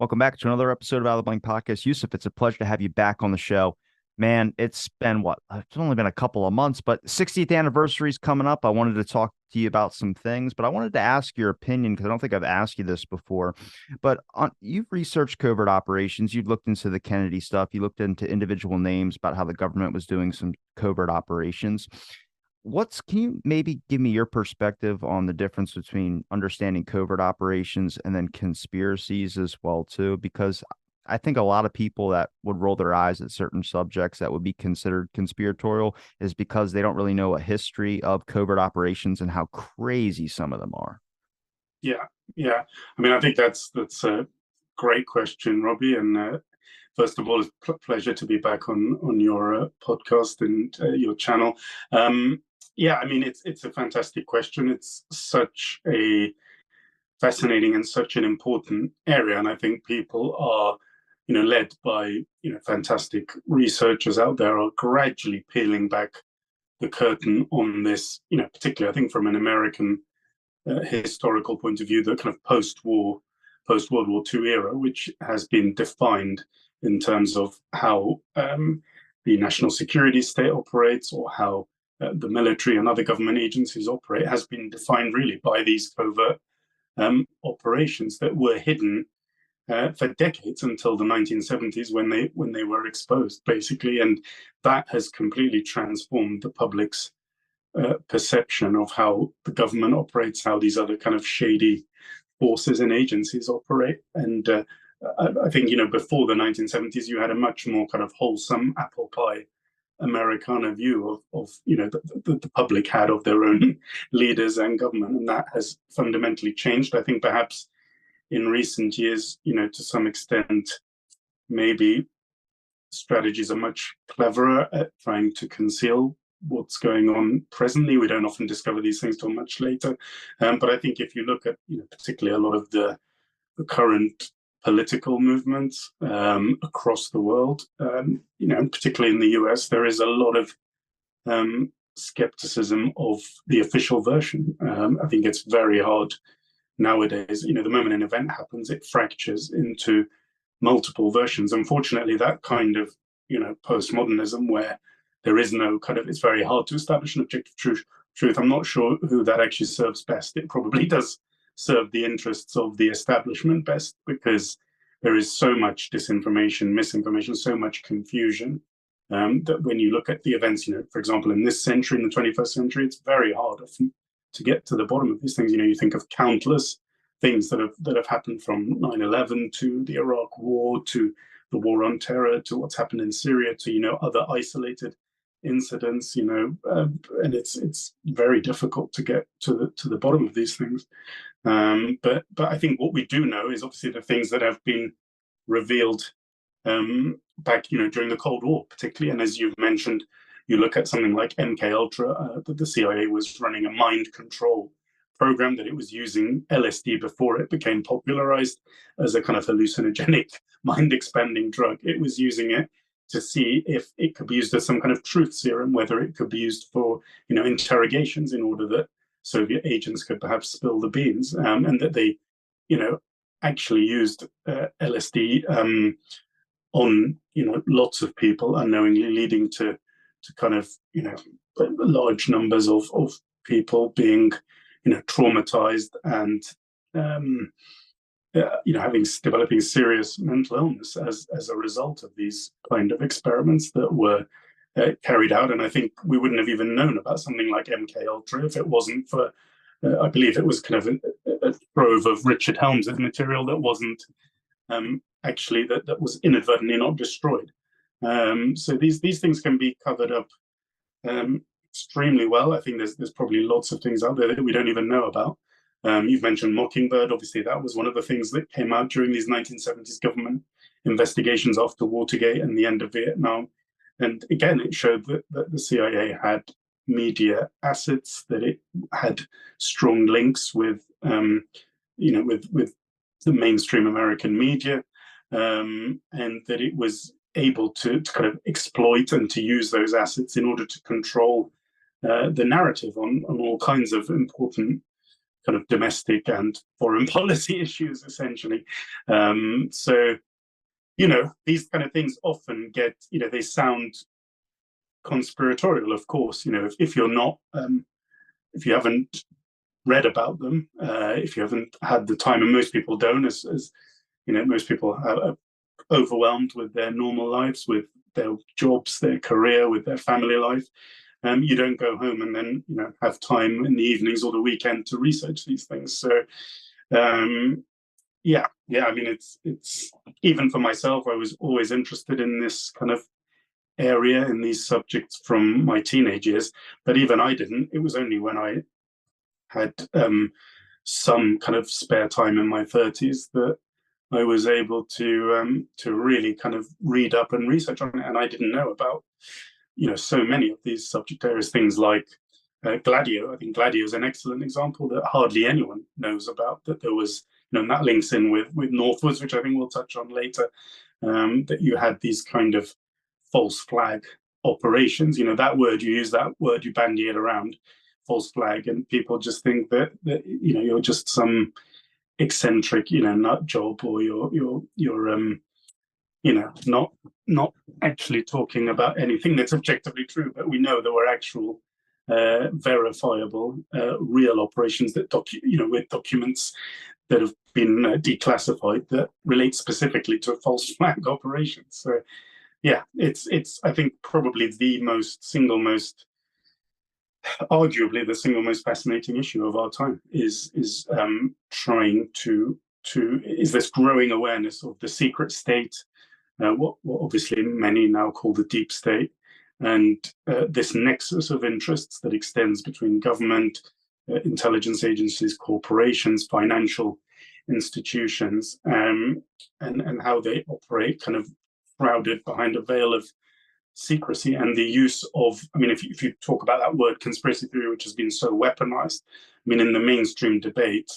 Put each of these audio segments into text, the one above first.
Welcome back to another episode of Out of the Blank Podcast. Youssef, it's a pleasure to have you back on the show. Man, it's been what? It's only been a couple of months, but 60th anniversary is coming up. I wanted to talk to you about some things, but I wanted to ask your opinion because I don't think I've asked you this before. But you've researched covert operations. You've looked into the Kennedy stuff. You looked into individual names about how the government was doing some covert operations. Can you maybe give me your perspective on the difference between understanding covert operations and then conspiracies as well too? Because I think a lot of people that would roll their eyes at certain subjects that would be considered conspiratorial is because they don't really know a history of covert operations and how crazy some of them are. Yeah, yeah. I mean, I think that's a great question, Robbie. And first of all, it's a pleasure to be back on your podcast and your channel. Yeah, I mean, it's a fantastic question. It's such a fascinating and such an important area, and I think people are, led by fantastic researchers out there, are gradually peeling back the curtain on this. Particularly, I think from an American historical point of view, the kind of post World War II era, which has been defined in terms of how the national security state operates, or how the military and other government agencies operate, has been defined really by these covert operations that were hidden for decades until the 1970s when they were exposed, basically, and that has completely transformed the public's perception of how the government operates, how these other kind of shady forces and agencies operate. And I think, before the 1970s, you had a much more kind of wholesome apple pie Americana view of the public had of their own leaders and government, and that has fundamentally changed. I think perhaps in recent years, to some extent, maybe strategies are much cleverer at trying to conceal what's going on presently. We don't often discover these things till much later. But I think if you look at, particularly a lot of the current political movements across the world, particularly in the US, there is a lot of skepticism of the official version. I think it's very hard nowadays. The moment an event happens, it fractures into multiple versions. Unfortunately, that kind of, postmodernism where there is no kind of, it's very hard to establish an objective truth. I'm not sure who that actually serves best. It probably does serve the interests of the establishment best, because there is so much disinformation, misinformation, so much confusion, that when you look at the events, for example, in this century, in the 21st century, it's very hard often to get to the bottom of these things. You think of countless things that have happened, from 9/11 to the Iraq War to the war on terror to what's happened in Syria to other isolated incidents, and it's very difficult to get to the bottom of these things. But I think what we do know is obviously the things that have been revealed back during the Cold War, particularly. And as you've mentioned, you look at something like MK Ultra, that the CIA was running a mind control program, that it was using LSD before it became popularized as a kind of hallucinogenic, mind expanding drug. It was using it to see if it could be used as some kind of truth serum, whether it could be used for interrogations in order that Soviet agents could perhaps spill the beans, and that they actually used LSD on lots of people unknowingly, leading to kind of large numbers of people being traumatized and developing serious mental illness as a result of these kind of experiments that were carried out. And I think we wouldn't have even known about something like MK Ultra if it wasn't for, I believe it was kind of a trove of Richard Helms's material that wasn't actually, that was inadvertently not destroyed. So these things can be covered up extremely well. I think there's probably lots of things out there that we don't even know about. You've mentioned Mockingbird. Obviously, that was one of the things that came out during these 1970s government investigations after Watergate and the end of Vietnam. And again, it showed that the CIA had media assets, that it had strong links with the mainstream American media, and that it was able to kind of exploit and to use those assets in order to control the narrative on all kinds of important kind of domestic and foreign policy issues, essentially. So, these kind of things often get, they sound conspiratorial, of course. If you're not, if you haven't read about them, if you haven't had the time, and most people don't, as most people are overwhelmed with their normal lives, with their jobs, their career, with their family life. You don't go home and then have time in the evenings or the weekend to research these things. So yeah. I mean, it's even for myself, I was always interested in this kind of area, in these subjects from my teenage years, but even I didn't. It was only when I had some kind of spare time in my 30s that I was able to really kind of read up and research on it. And I didn't know about so many of these subject areas, things like Gladio. I think Gladio is an excellent example that hardly anyone knows about, that there was, and that links in with Northwoods, which I think we'll touch on later, that you had these kind of false flag operations. That word, you use that word, you bandy it around, false flag, and people just think that you're just some eccentric nut job, or you're not actually talking about anything that's objectively true. But we know there were actual verifiable real operations that with documents that have been declassified that relate specifically to false flag operations. So yeah, it's I think probably arguably the single most fascinating issue of our time is trying to is this growing awareness of the secret state, what obviously many now call the deep state, and this nexus of interests that extends between government, intelligence agencies, corporations, financial institutions, and how they operate kind of shrouded behind a veil of secrecy, and the use of, I mean, if you talk about that word conspiracy theory, which has been so weaponized, I mean, in the mainstream debate,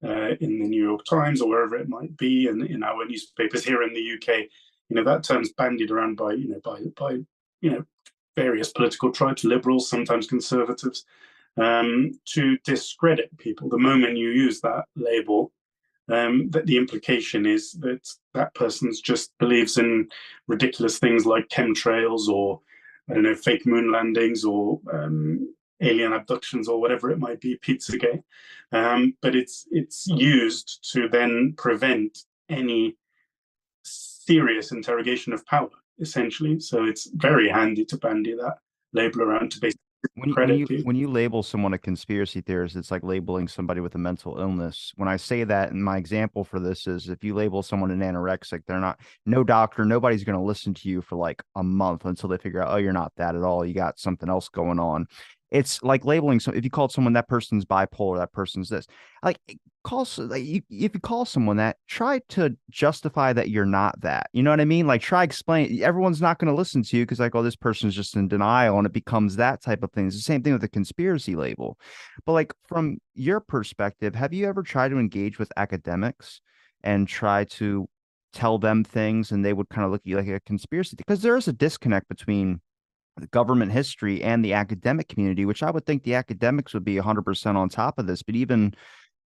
in the New York Times or wherever it might be, and in our newspapers here in the UK, that term's bandied around by various political tribes, liberals, sometimes conservatives, to discredit people. The moment you use that label, that the implication is that that person just believes in ridiculous things like chemtrails, or I don't know, fake moon landings, or alien abductions, or whatever it might be, Pizzagate. But it's used to then prevent any serious interrogation of power, essentially. So it's very handy to bandy that label around to basically credit people. When you label someone a conspiracy theorist, it's like labeling somebody with a mental illness. When I say that, and my example for this is, if you label someone an anorexic, they're not, no doctor, nobody's going to listen to you for like a month until they figure out, oh, you're not that at all. You got something else going on. It's like labeling, so if you called someone, that person's bipolar, that person's this, like if you call someone that, try to justify that you're not that. You know what I mean? Like, try explain. Everyone's not going to listen to you because, like, oh, this person's just in denial, and it becomes that type of thing. It's the same thing with the conspiracy label. But like, from your perspective, have you ever tried to engage with academics and try to tell them things, and they would kind of look at you like a conspiracy? Because there is a disconnect between the government history and the academic community, which I would think the academics would be 100% on top of this. But even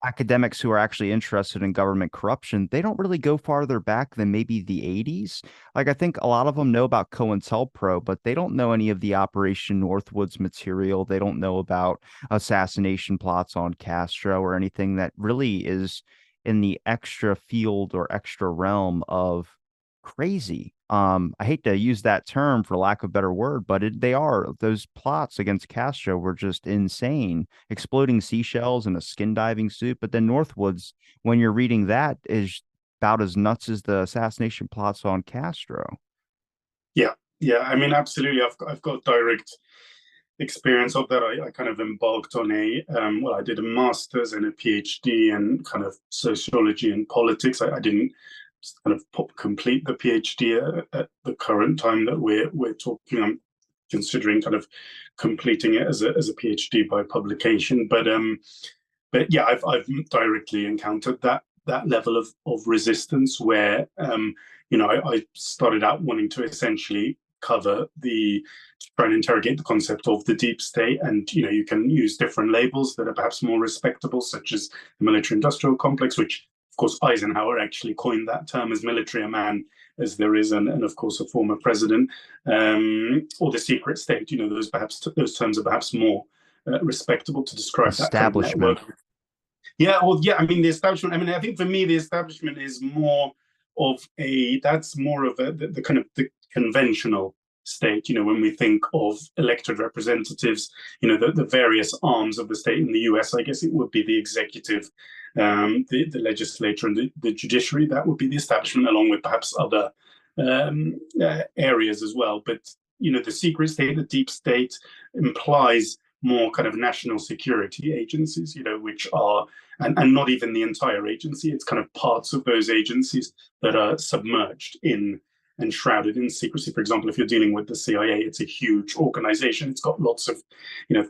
academics who are actually interested in government corruption, they don't really go farther back than maybe the 80s. Like, I think a lot of them know about COINTELPRO, but they don't know any of the Operation Northwoods material. They don't know about assassination plots on Castro or anything that really is in the extra field or extra realm of crazy. I hate to use that term for lack of a better word, but they are. Those plots against Castro were just insane. Exploding seashells in a skin diving suit. But then Northwoods, when you're reading that, is about as nuts as the assassination plots on Castro. Yeah. I mean, absolutely. I've got direct experience of that. I kind of embarked on I did a master's and a PhD in kind of sociology and politics. I didn't kind of complete the PhD at the current time that we're talking. I'm considering kind of completing it as a PhD by publication. But yeah, I've directly encountered that level of resistance where I started out wanting to essentially cover to try and interrogate the concept of the deep state. And, you can use different labels that are perhaps more respectable, such as the military-industrial complex, which, of course, Eisenhower actually coined that term as military, a man as there is, and of course, a former president, or the secret state. Those terms are perhaps more respectable to describe that kind of network. Yeah, well, yeah, I mean, the establishment, I mean, I think for me, the establishment is more of the kind of the conventional state. When we think of elected representatives, the various arms of the state in the US, I guess it would be the executive, the legislature, and the judiciary. That would be the establishment, along with perhaps other areas as well. But, the secret state, the deep state, implies more kind of national security agencies, which are, and not even the entire agency, it's kind of parts of those agencies that are submerged in and shrouded in secrecy. For example, if you're dealing with the CIA, it's a huge organization. It's got lots of,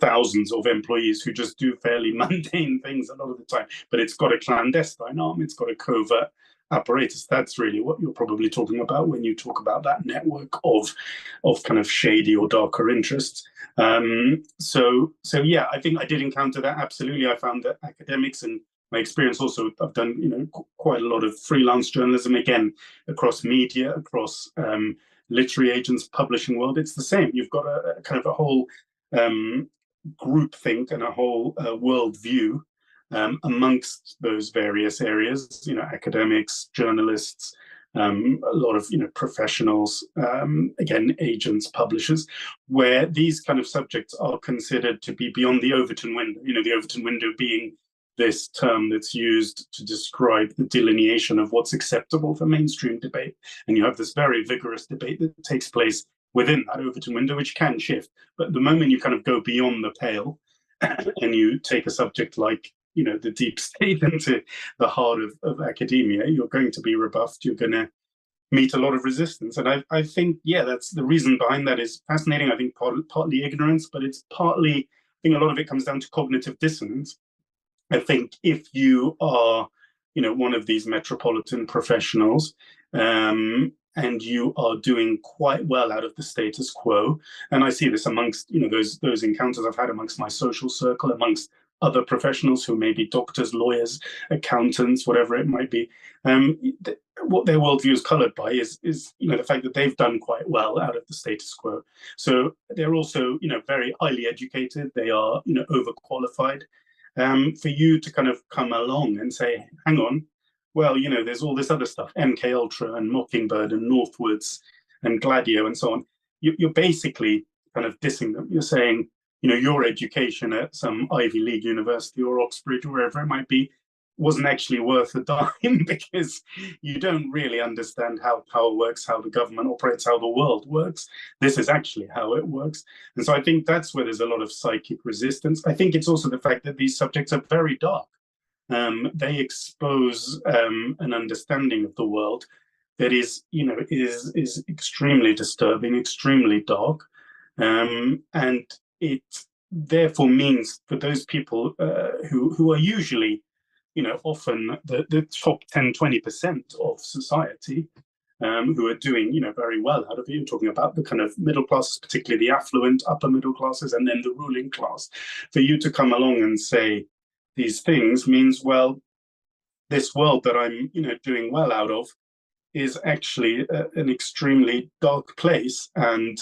thousands of employees who just do fairly mundane things a lot of the time, but it's got a clandestine arm, it's got a covert apparatus. That's really what you're probably talking about when you talk about that network of kind of shady or darker interests. So yeah, I think I did encounter that. Absolutely. I found that academics, and my experience also, I've done, quite a lot of freelance journalism, again, across media, across literary agents, publishing world. It's the same. You've got a kind of a whole groupthink and a whole worldview amongst those various areas, academics, journalists, a lot of, professionals, again, agents, publishers, where these kind of subjects are considered to be beyond the Overton window, the Overton window being this term that's used to describe the delineation of what's acceptable for mainstream debate. And you have this very vigorous debate that takes place within that Overton window, which can shift. But the moment you kind of go beyond the pale and you take a subject like, the deep state into the heart of academia, you're going to be rebuffed. You're going to meet a lot of resistance. And I think, yeah, that's the reason behind that is fascinating. I think partly ignorance, but it's partly, I think a lot of it comes down to cognitive dissonance. I think if you are, one of these metropolitan professionals, and you are doing quite well out of the status quo, and I see this amongst, those encounters I've had amongst my social circle, amongst other professionals who may be doctors, lawyers, accountants, whatever it might be, what their worldview is colored by is the fact that they've done quite well out of the status quo. So they're also, very highly educated. They are, overqualified. For you to kind of come along and say, hang on, well, there's all this other stuff, MK Ultra and Mockingbird and Northwoods and Gladio and so on. You're basically kind of dissing them. You're saying, your education at some Ivy League university or Oxbridge or wherever it might be wasn't actually worth a dime because you don't really understand how power works, how the government operates, how the world works. This is actually how it works. And so I think that's where there's a lot of psychic resistance. I think it's also the fact that these subjects are very dark. They expose an understanding of the world that is extremely disturbing, extremely dark. And it therefore means for those people who are usually, often the top 10, 20% of society, who are doing, very well out of it. You're talking about the kind of middle classes, particularly the affluent upper middle classes, and then the ruling class. For you to come along and say these things means, well, this world that I'm, doing well out of is actually an extremely dark place. And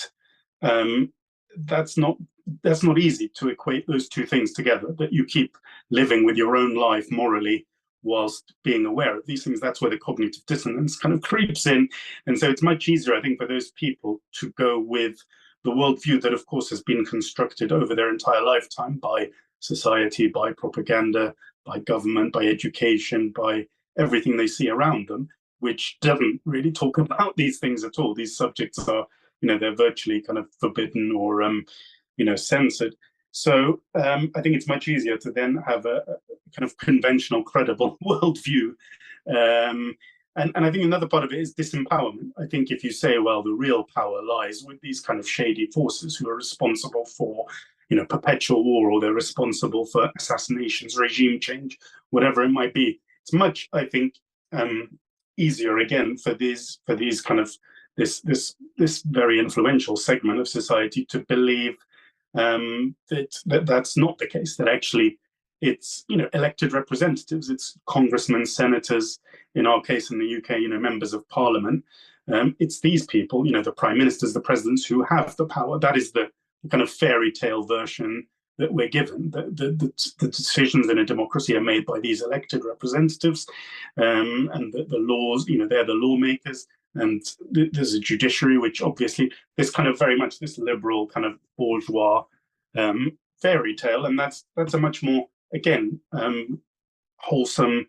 that's not easy to equate those two things together, that you keep living with your own life morally whilst being aware of these things. That's where the cognitive dissonance kind of creeps in. And so it's much easier, I think, for those people to go with the worldview that, of course, has been constructed over their entire lifetime by society, by propaganda, by government, by education, by everything they see around them, which doesn't really talk about these things at all. These subjects are, they're virtually kind of forbidden or, censored. So I think it's much easier to then have a kind of conventional, credible worldview. And I think another part of it is disempowerment. I think if you say, well, the real power lies with these kind of shady forces who are responsible for, perpetual war, or they're responsible for assassinations, regime change, whatever it might be, it's much, I think, easier again for these kind of this very influential segment of society to believe that's not the case. That actually it's elected representatives, it's congressmen, senators, in our case in the UK, members of parliament. It's these people, the prime ministers, the presidents, who have the power. That is the kind of fairy tale version that we're given. The decisions in a democracy are made by these elected representatives, and the laws, they're the lawmakers. And there's a judiciary, which obviously this kind of very much this liberal kind of bourgeois fairy tale, and that's a much more, again, wholesome,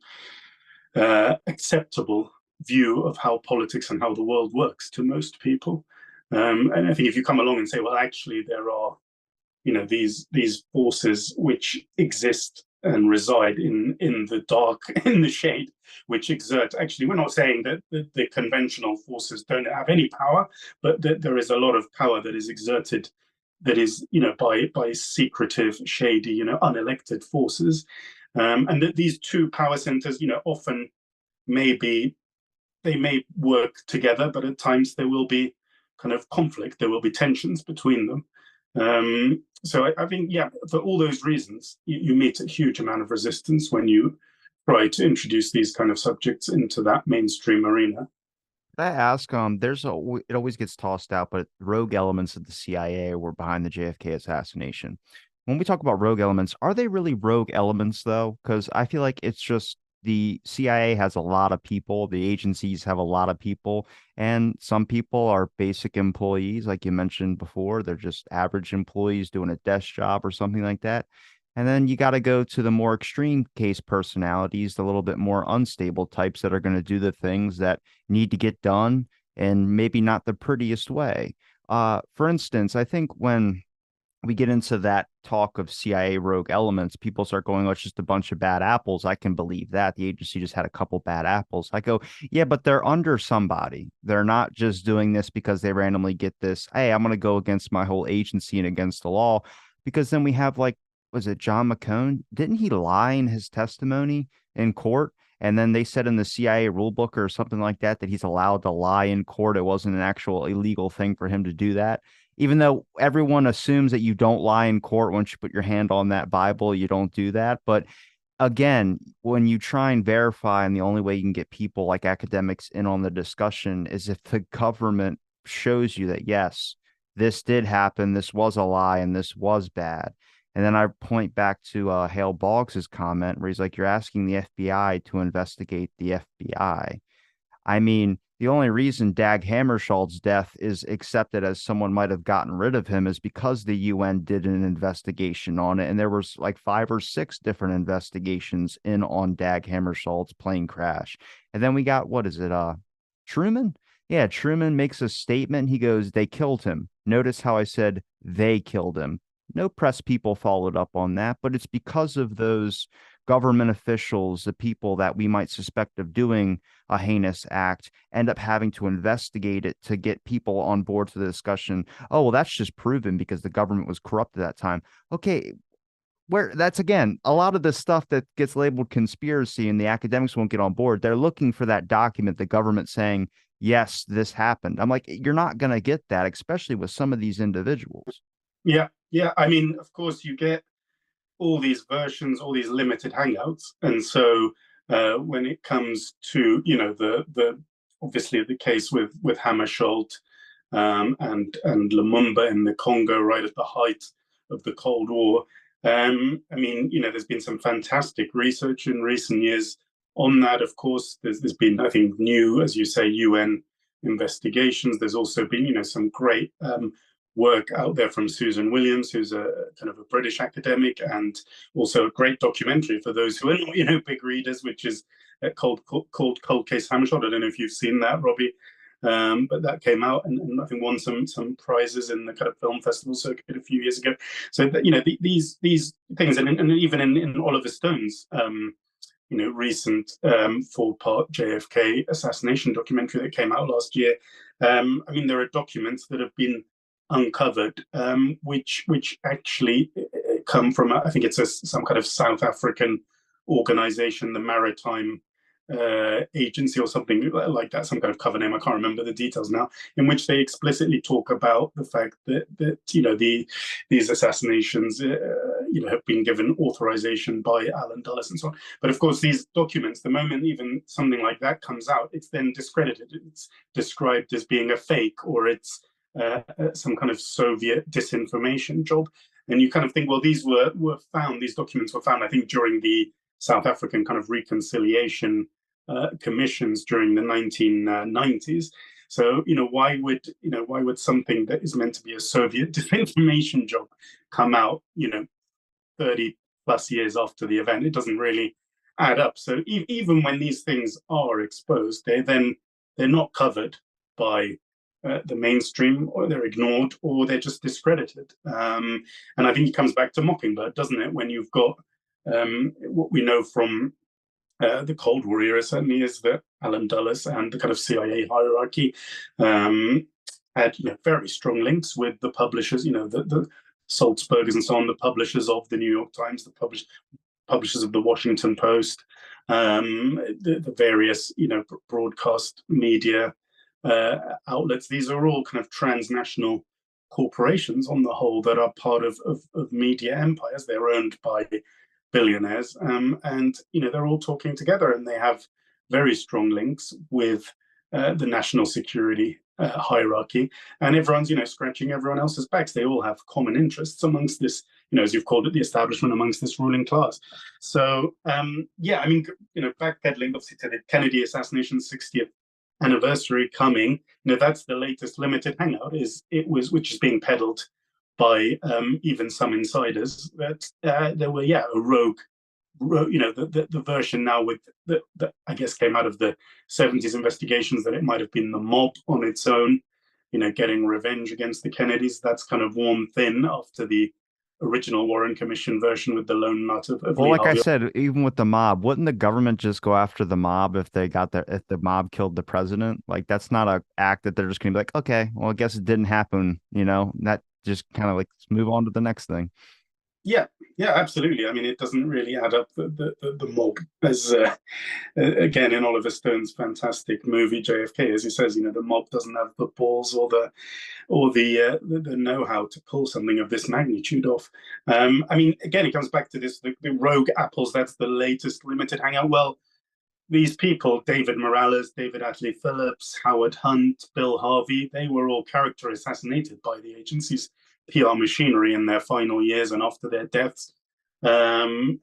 acceptable view of how politics and how the world works to most people. And I think if you come along and say, well, actually, there are, these forces which exist and reside in the dark, in the shade, which exert. Actually, we're not saying that the conventional forces don't have any power, but that there is a lot of power that is exerted, that is, by secretive, shady, unelected forces, and that these two power centers, often they may work together, but at times there will be kind of conflict, there will be tensions between them. So I think, yeah, for all those reasons, you meet a huge amount of resistance when you try to introduce these kind of subjects into that mainstream arena. I ask, it always gets tossed out, but rogue elements of the CIA were behind the JFK assassination. When we talk about rogue elements, are they really rogue elements though? Because I feel like it's just the CIA has a lot of people, the agencies have a lot of people, and some people are basic employees, like you mentioned before. They're just average employees doing a desk job or something like that. And then you got to go to the more extreme case personalities, the little bit more unstable types that are going to do the things that need to get done and maybe not the prettiest way. For instance, I think when we get into that talk of CIA rogue elements, people start going, oh, it's just a bunch of bad apples. I can believe that. The agency just had a couple bad apples. I go, yeah, but they're under somebody. They're not just doing this because they randomly get this. Hey, I'm going to go against my whole agency and against the law. Because then we have, like, was it John McCone? Didn't he lie in his testimony in court? And then they said in the CIA rule book or something like that that he's allowed to lie in court. It wasn't an actual illegal thing for him to do that. Even though everyone assumes that you don't lie in court once you put your hand on that Bible, you don't do that. But again, when you try and verify, and the only way you can get people like academics in on the discussion is if the government shows you that, yes, this did happen, this was a lie, and this was bad. And then I point back to Hale Boggs' comment where he's like, you're asking the FBI to investigate the FBI. I mean, the only reason Dag Hammarskjöld's death is accepted as someone might have gotten rid of him is because the UN did an investigation on it. And there was like 5 or 6 different investigations in on Dag Hammarskjöld's plane crash. And then we got, what is it? Truman? Yeah, Truman makes a statement. He goes, they killed him. Notice how I said they killed him. No press people followed up on that, but it's because of those government officials, the people that we might suspect of doing a heinous act, end up having to investigate it to get people on board for the discussion. Oh, well, that's just proven because the government was corrupt at that time. Okay, where that's again, a lot of the stuff that gets labeled conspiracy and the academics won't get on board. They're looking for that document, the government saying, yes, this happened. I'm like, you're not going to get that, especially with some of these individuals. Yeah. I mean, of course, you get all these versions, all these limited hangouts, and so when it comes to the obviously the case with Hammarskjöld and Lumumba in the Congo, right at the height of the Cold War. I mean, there's been some fantastic research in recent years on that. Of course, there's been, I think, new, as you say, UN investigations. There's also been, some great work out there from Susan Williams, who's a kind of a British academic, and also a great documentary for those who are not, big readers, which is called Cold Case Hammarskjöld. I don't know if you've seen that, Robbie, but that came out and I think won some prizes in the kind of film festival circuit a few years ago. So that, these things, and even in Oliver Stone's recent 4-part JFK assassination documentary that came out last year. I mean, there are documents that have been uncovered, which actually come from, I think it's some kind of South African organization, the Maritime agency or something like that, some kind of cover name. I can't remember the details now, in which they explicitly talk about the fact that these assassinations have been given authorization by Alan Dulles and so on. But of course, these documents, the moment even something like that comes out, it's then discredited. It's described as being a fake, or it's some kind of Soviet disinformation job. And you kind of think, well, these documents were found, I think, during the South African kind of reconciliation commissions during the 1990s. So, why would something that is meant to be a Soviet disinformation job come out, 30 plus years after the event? It doesn't really add up. So even when these things are exposed, they're not covered by the mainstream, or they're ignored, or they're just discredited. And I think it comes back to Mockingbird, doesn't it? When you've got what we know from the Cold War era, certainly, is that Alan Dulles and the kind of CIA hierarchy had very strong links with the publishers, the Salzburgers and so on, the publishers of the New York Times, the publishers of the Washington Post, the various broadcast media outlets. These are all kind of transnational corporations on the whole that are part of media empires. They're owned by billionaires, and they're all talking together, and they have very strong links with the national security hierarchy, and everyone's scratching everyone else's backs. They all have common interests amongst this, as you've called it, the establishment, amongst this ruling class. So backpedaling obviously to the Kennedy assassination 60th anniversary coming, that's the latest limited hangout, which is being peddled by even some insiders, that there were a rogue, the version now with that I guess came out of the 70s investigations, that it might have been the mob on its own, getting revenge against the Kennedys. That's kind of worn thin after the original Warren Commission version with the lone nut of Well, Lee like I Harvey. said, even with the mob, wouldn't the government just go after the mob if the mob killed the president? Like, that's not an act that they're just gonna be like, okay, well, I guess it didn't happen, that just kind of like move on to the next thing. Yeah, absolutely. I mean, it doesn't really add up, the mob, as again in Oliver Stone's fantastic movie JFK, as he says, the mob doesn't have the balls or the know-how to pull something of this magnitude off. I mean, again, it comes back to this, the rogue apples. That's the latest limited hangout. Well, these people, David Morales, David Atlee Phillips, Howard Hunt, Bill Harvey, they were all character assassinated by the agency's PR machinery in their final years and after their deaths. And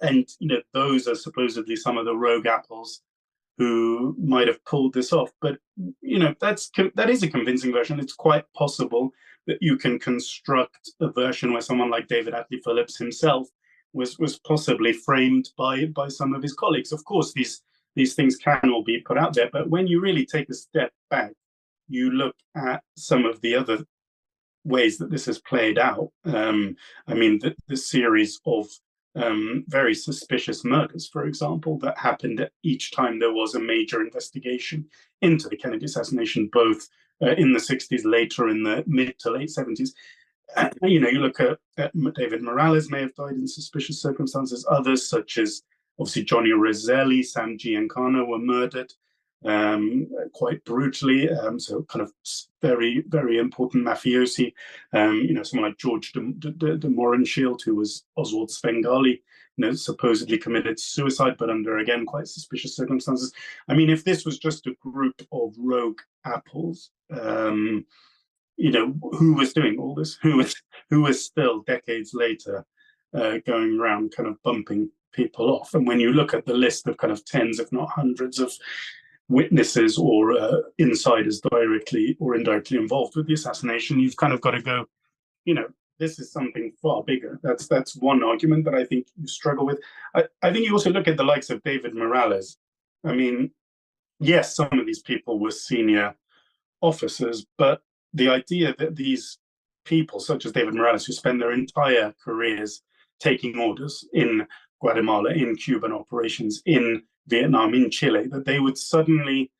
those are supposedly some of the rogue apples who might have pulled this off. But that is a convincing version. It's quite possible that you can construct a version where someone like David Atlee Phillips himself was possibly framed by some of his colleagues. Of course, these things can all be put out there, but when you really take a step back, you look at some of the other ways that this has played out. I mean, the series of very suspicious murders, for example, that happened each time there was a major investigation into the Kennedy assassination, both in the 60s, later in the mid to late 70s. You look at David Morales may have died in suspicious circumstances. Others, such as obviously Johnny Roselli, Sam Giancana, were murdered quite brutally. So kind of very, very important mafiosi. Someone like George de Mohrenschildt, who was Oswald Svengali, supposedly committed suicide, but under, again, quite suspicious circumstances. I mean, if this was just a group of rogue apples, who was doing all this? Who was still decades later going around kind of bumping people off? And when you look at the list of kind of tens, if not hundreds, of witnesses or insiders directly or indirectly involved with the assassination, you've kind of got to go, this is something far bigger. That's one argument that I think you struggle with. I think you also look at the likes of David Morales. I mean, yes, some of these people were senior officers, but the idea that these people, such as David Morales, who spent their entire careers taking orders in Guatemala, in Cuban operations, in Vietnam, in Chile, that they would suddenly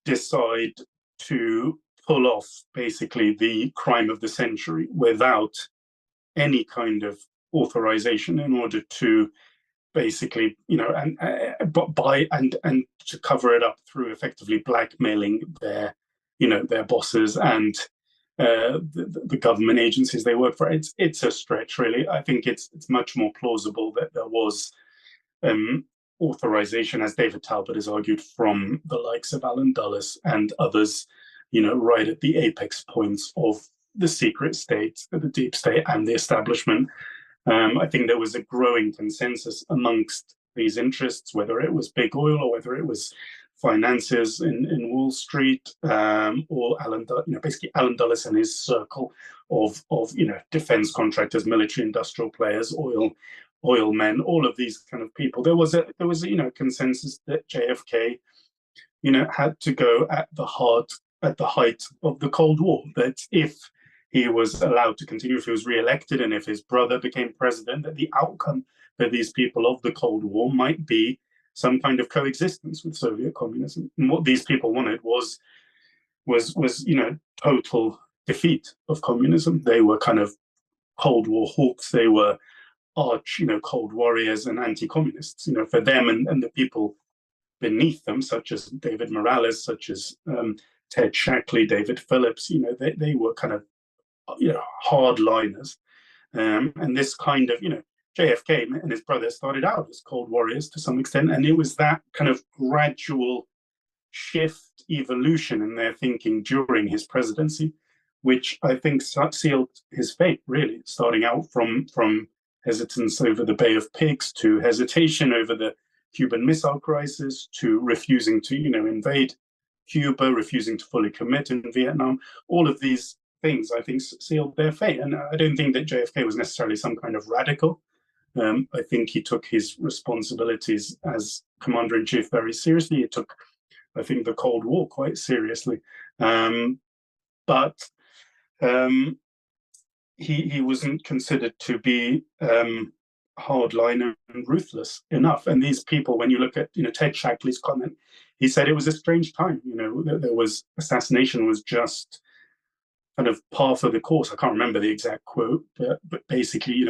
decide to pull off basically the crime of the century without any kind of authorization in order to basically, but and to cover it up through effectively blackmailing their bosses and the government agencies they work for. It's a stretch, really. I think it's much more plausible that there was um, authorization, as David Talbot has argued, from the likes of Alan Dulles and others, right at the apex points of the secret state, the deep state, and the establishment. I think there was a growing consensus amongst these interests, whether it was big oil or whether it was finances in Wall Street, or basically Alan Dulles and his circle of defense contractors, military industrial players, oil men, all of these kind of people. There was a consensus that JFK had to go at the height of the Cold War. That if he was allowed to continue, if he was re-elected, and if his brother became president, that the outcome for these people of the Cold War might be some kind of coexistence with Soviet communism. And what these people wanted was total defeat of communism. They were kind of Cold War hawks. They were arch, Cold Warriors and anti-communists. For them and the people beneath them, such as David Morales, such as Ted Shackley, David Phillips, they were kind of hardliners. And this kind of, JFK and his brother started out as Cold Warriors to some extent, and it was that kind of gradual shift, evolution in their thinking during his presidency, which I think sealed his fate, really, starting out from hesitance over the Bay of Pigs to hesitation over the Cuban Missile Crisis to refusing to, invade Cuba, refusing to fully commit in Vietnam. All of these things, I think, sealed their fate. And I don't think that JFK was necessarily some kind of radical. I think he took his responsibilities as commander-in-chief very seriously. He took, I think, the Cold War quite seriously. But he wasn't considered to be hardline and ruthless enough. And these people, when you look at Ted Shackley's comment, he said it was a strange time. There was assassination was just kind of par for the course. I can't remember the exact quote, but basically,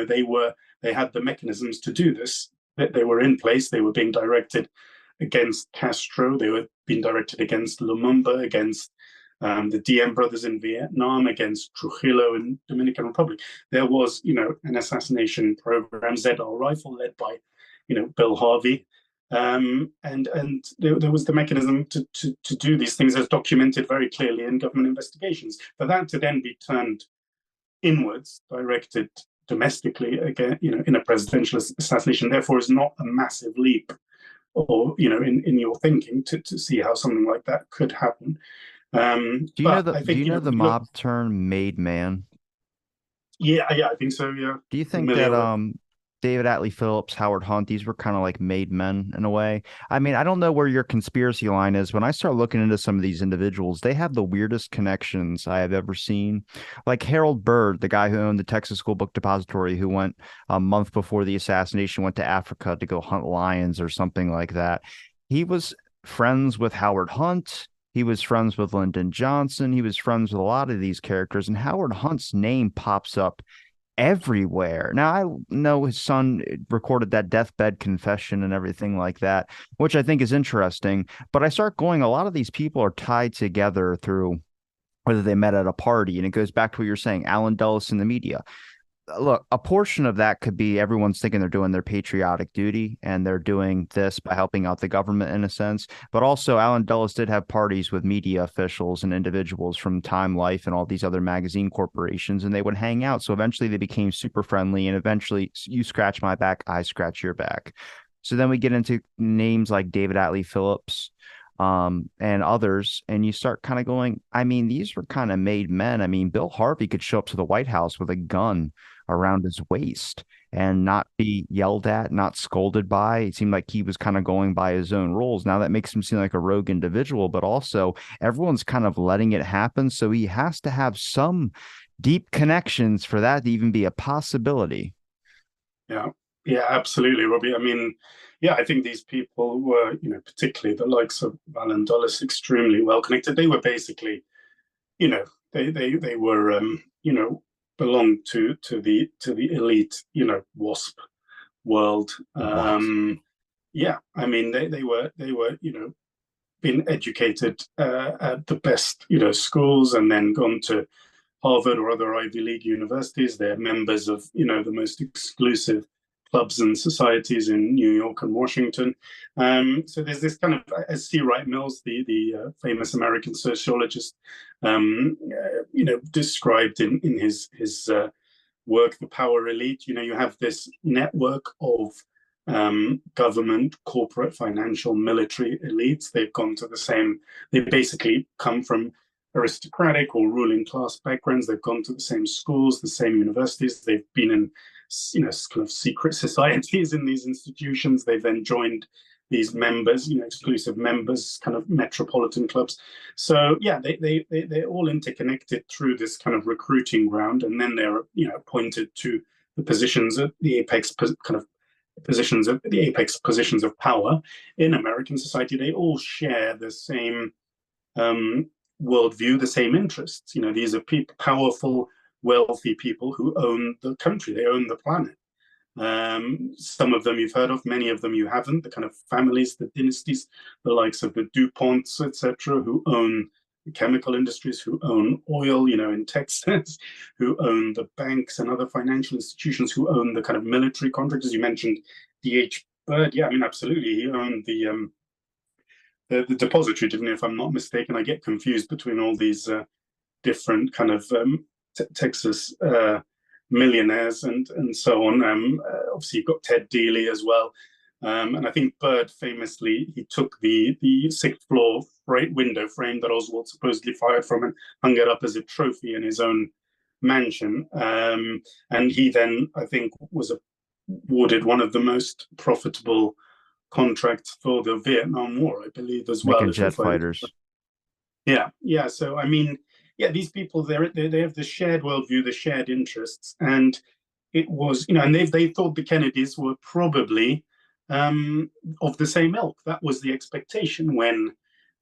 they had the mechanisms to do this. That they were in place. They were being directed against Castro. They were being directed against Lumumba, against the Diem brothers in Vietnam, against Trujillo in Dominican Republic. There was, an assassination program, ZR Rifle, led by, Bill Harvey. And there was the mechanism to do these things, as documented very clearly in government investigations. For that to then be turned inwards, directed domestically again, in a presidential assassination, therefore is not a massive leap, or in your thinking to see how something like that could happen. Do you know the mob term "made man"? Yeah, I think so. Yeah. Do you think that David Atlee Phillips, Howard Hunt, these were kind of like made men in a way? I mean, I don't know where your conspiracy line is. When I start looking into some of these individuals, they have the weirdest connections I have ever seen. Like Harold Bird, the guy who owned the Texas School Book Depository, who went a month before the assassination, went to Africa to go hunt lions or something like that. He was friends with Howard Hunt. He was friends with Lyndon Johnson. He was friends with a lot of these characters, and Howard Hunt's name pops up everywhere. Now, I know his son recorded that deathbed confession and everything like that, which I think is interesting. But I start going, a lot of these people are tied together through whether they met at a party. And it goes back to what you're saying, Alan Dulles in the media. Look, a portion of that could be everyone's thinking they're doing their patriotic duty and they're doing this by helping out the government in a sense. But also, Alan Dulles did have parties with media officials and individuals from Time Life and all these other magazine corporations, and they would hang out. So eventually they became super friendly, and eventually you scratch my back, I scratch your back. So then we get into names like David Atlee Phillips, and others, and you start kind of going, I mean, these were kind of made men. I mean, Bill Harvey could show up to the White House with a gun around his waist and not be yelled at, not scolded by. It seemed like he was kind of going by his own rules. Now that makes him seem like a rogue individual, but also everyone's kind of letting it happen. So he has to have some deep connections for that to even be a possibility. Yeah, absolutely, Robbie. I mean, yeah, I think these people were, particularly the likes of Alan Dulles, extremely well connected. They were basically, they were, belonged to the elite, WASP world. What? Yeah, I mean they were been educated at the best schools and then gone to Harvard or other Ivy League universities. They're members of the most exclusive clubs and societies in New York and Washington. So there's this kind of, as C. Wright Mills, the famous American sociologist, described in his work, The Power Elite. You have this network of government, corporate, financial, military elites. They've gone to the same. They basically come from aristocratic or ruling class backgrounds. They've gone to the same schools, the same universities. They've been in, kind of secret societies in these institutions. They've then joined these members, exclusive members, kind of metropolitan clubs. So yeah, they're all interconnected through this kind of recruiting ground, and then they're appointed to the positions at the apex kind of positions of the apex positions of power in American society. They all share the same worldview, the same interests. These are powerful, wealthy people who own the country. They own the planet. Some of them you've heard of, many of them you haven't. The kind of families, the dynasties, the likes of the DuPonts, etc., who own the chemical industries, who own oil, in Texas, who own the banks and other financial institutions, who own the kind of military contractors. You mentioned D.H. Byrd. Yeah, I mean, absolutely. He owned the depository, didn't he, if I'm not mistaken? I get confused between all these different kind of Texas millionaires and so on. Obviously, you've got Ted Dealey as well. And I think Byrd famously, he took the sixth floor window frame that Oswald supposedly fired from and hung it up as a trophy in his own mansion. And he then, I think, was awarded one of the most profitable contracts for the Vietnam War, I believe, as well. Making jet fighters. Yeah. So I mean, yeah, these people they have the shared worldview, the shared interests, and it was and they thought the Kennedys were probably of the same ilk. That was the expectation when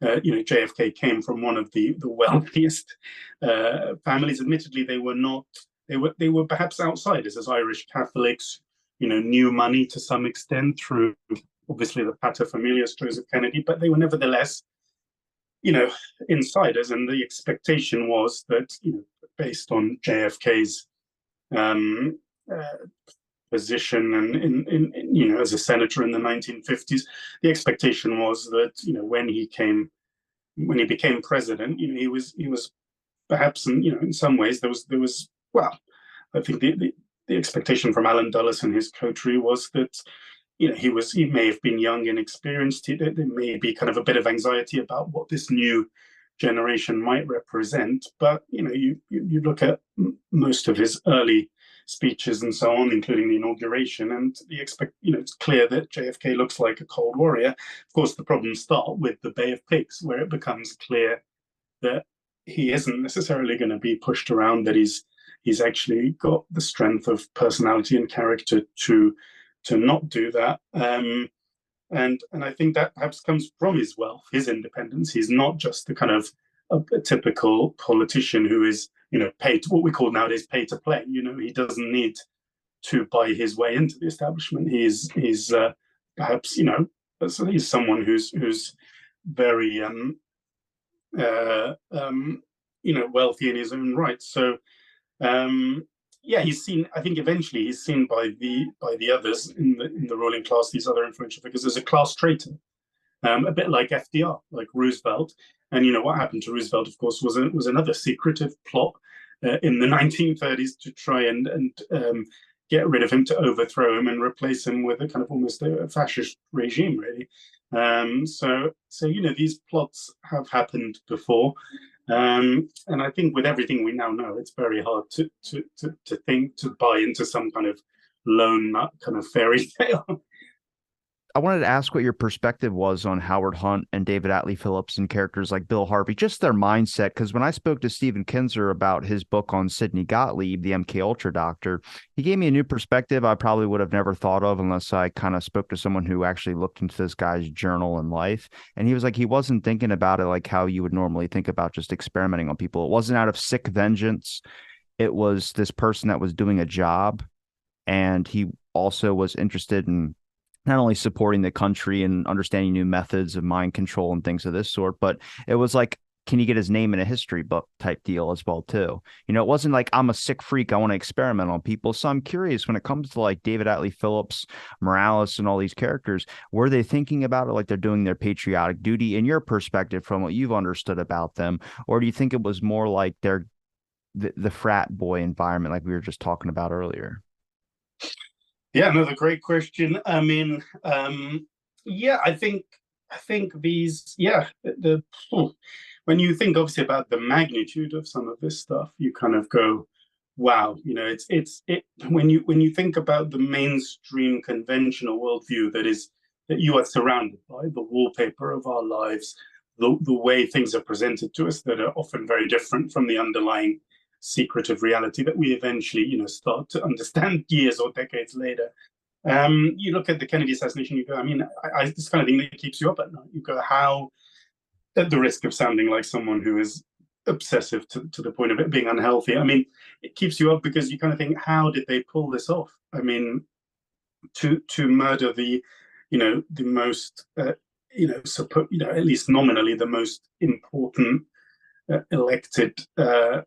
JFK came from one of the wealthiest families. Admittedly, they were not. They were perhaps outsiders as Irish Catholics. Knew money to some extent through obviously the paterfamilias Joseph Kennedy, but they were nevertheless insiders, and the expectation was that based on JFK's position and in as a senator in the 1950s, the expectation was that when he became president, he was perhaps in some ways there was well, I think the expectation from Alan Dulles and his coterie was that he may have been young and inexperienced. There may be kind of a bit of anxiety about what this new generation might represent. But you look at most of his early speeches and so on, including the inauguration, and it's clear that JFK looks like a cold warrior. Of course, the problems start with the Bay of Pigs, where it becomes clear that he isn't necessarily going to be pushed around, that he's actually got the strength of personality and character to not do that. And I think that perhaps comes from his wealth, his independence. He's not just the kind of a typical politician who is, paid to, what we call nowadays pay to play. He doesn't need to buy his way into the establishment. He's perhaps, he's someone who's very, wealthy in his own right. So, he's seen. I think eventually he's seen by the others in the ruling class, these other influential figures, as a class traitor, a bit like FDR, like Roosevelt. And what happened to Roosevelt, of course, was another secretive plot in the 1930s to try and get rid of him, to overthrow him and replace him with a kind of almost a fascist regime, really. So these plots have happened before. And I think with everything we now know, it's very hard to buy into some kind of lone nut kind of fairy tale. I wanted to ask what your perspective was on Howard Hunt and David Atlee Phillips and characters like Bill Harvey, just their mindset. Because when I spoke to Stephen Kinzer about his book on Sidney Gottlieb, the MK Ultra doctor, he gave me a new perspective I probably would have never thought of unless I kind of spoke to someone who actually looked into this guy's journal and life. And he was like, he wasn't thinking about it like how you would normally think about just experimenting on people. It wasn't out of sick vengeance. It was this person that was doing a job, and he also was interested in not only supporting the country and understanding new methods of mind control and things of this sort, but it was like, can you get his name in a history book type deal as well too? You know, it wasn't like I'm a sick freak, I want to experiment on people. So I'm curious when it comes to like David Atlee Phillips, Morales, and all these characters, were they thinking about it like they're doing their patriotic duty in your perspective from what you've understood about them? Or do you think it was more like they're the frat boy environment like we were just talking about earlier? Yeah, another great question. I mean, yeah, I think these, yeah, when you think obviously about the magnitude of some of this stuff, you kind of go, wow, you know, it when you think about the mainstream conventional worldview that you are surrounded by, the wallpaper of our lives, the way things are presented to us that are often very different from the underlying secretive reality that we eventually, you know, start to understand years or decades later. You look at the Kennedy assassination, you go, I mean, this kind of thing that keeps you up at night. You go, how, at the risk of sounding like someone who is obsessive to the point of it being unhealthy, I mean, it keeps you up because you kind of think, how did they pull this off? I mean, to murder the, you know, the most, at least nominally, the most important elected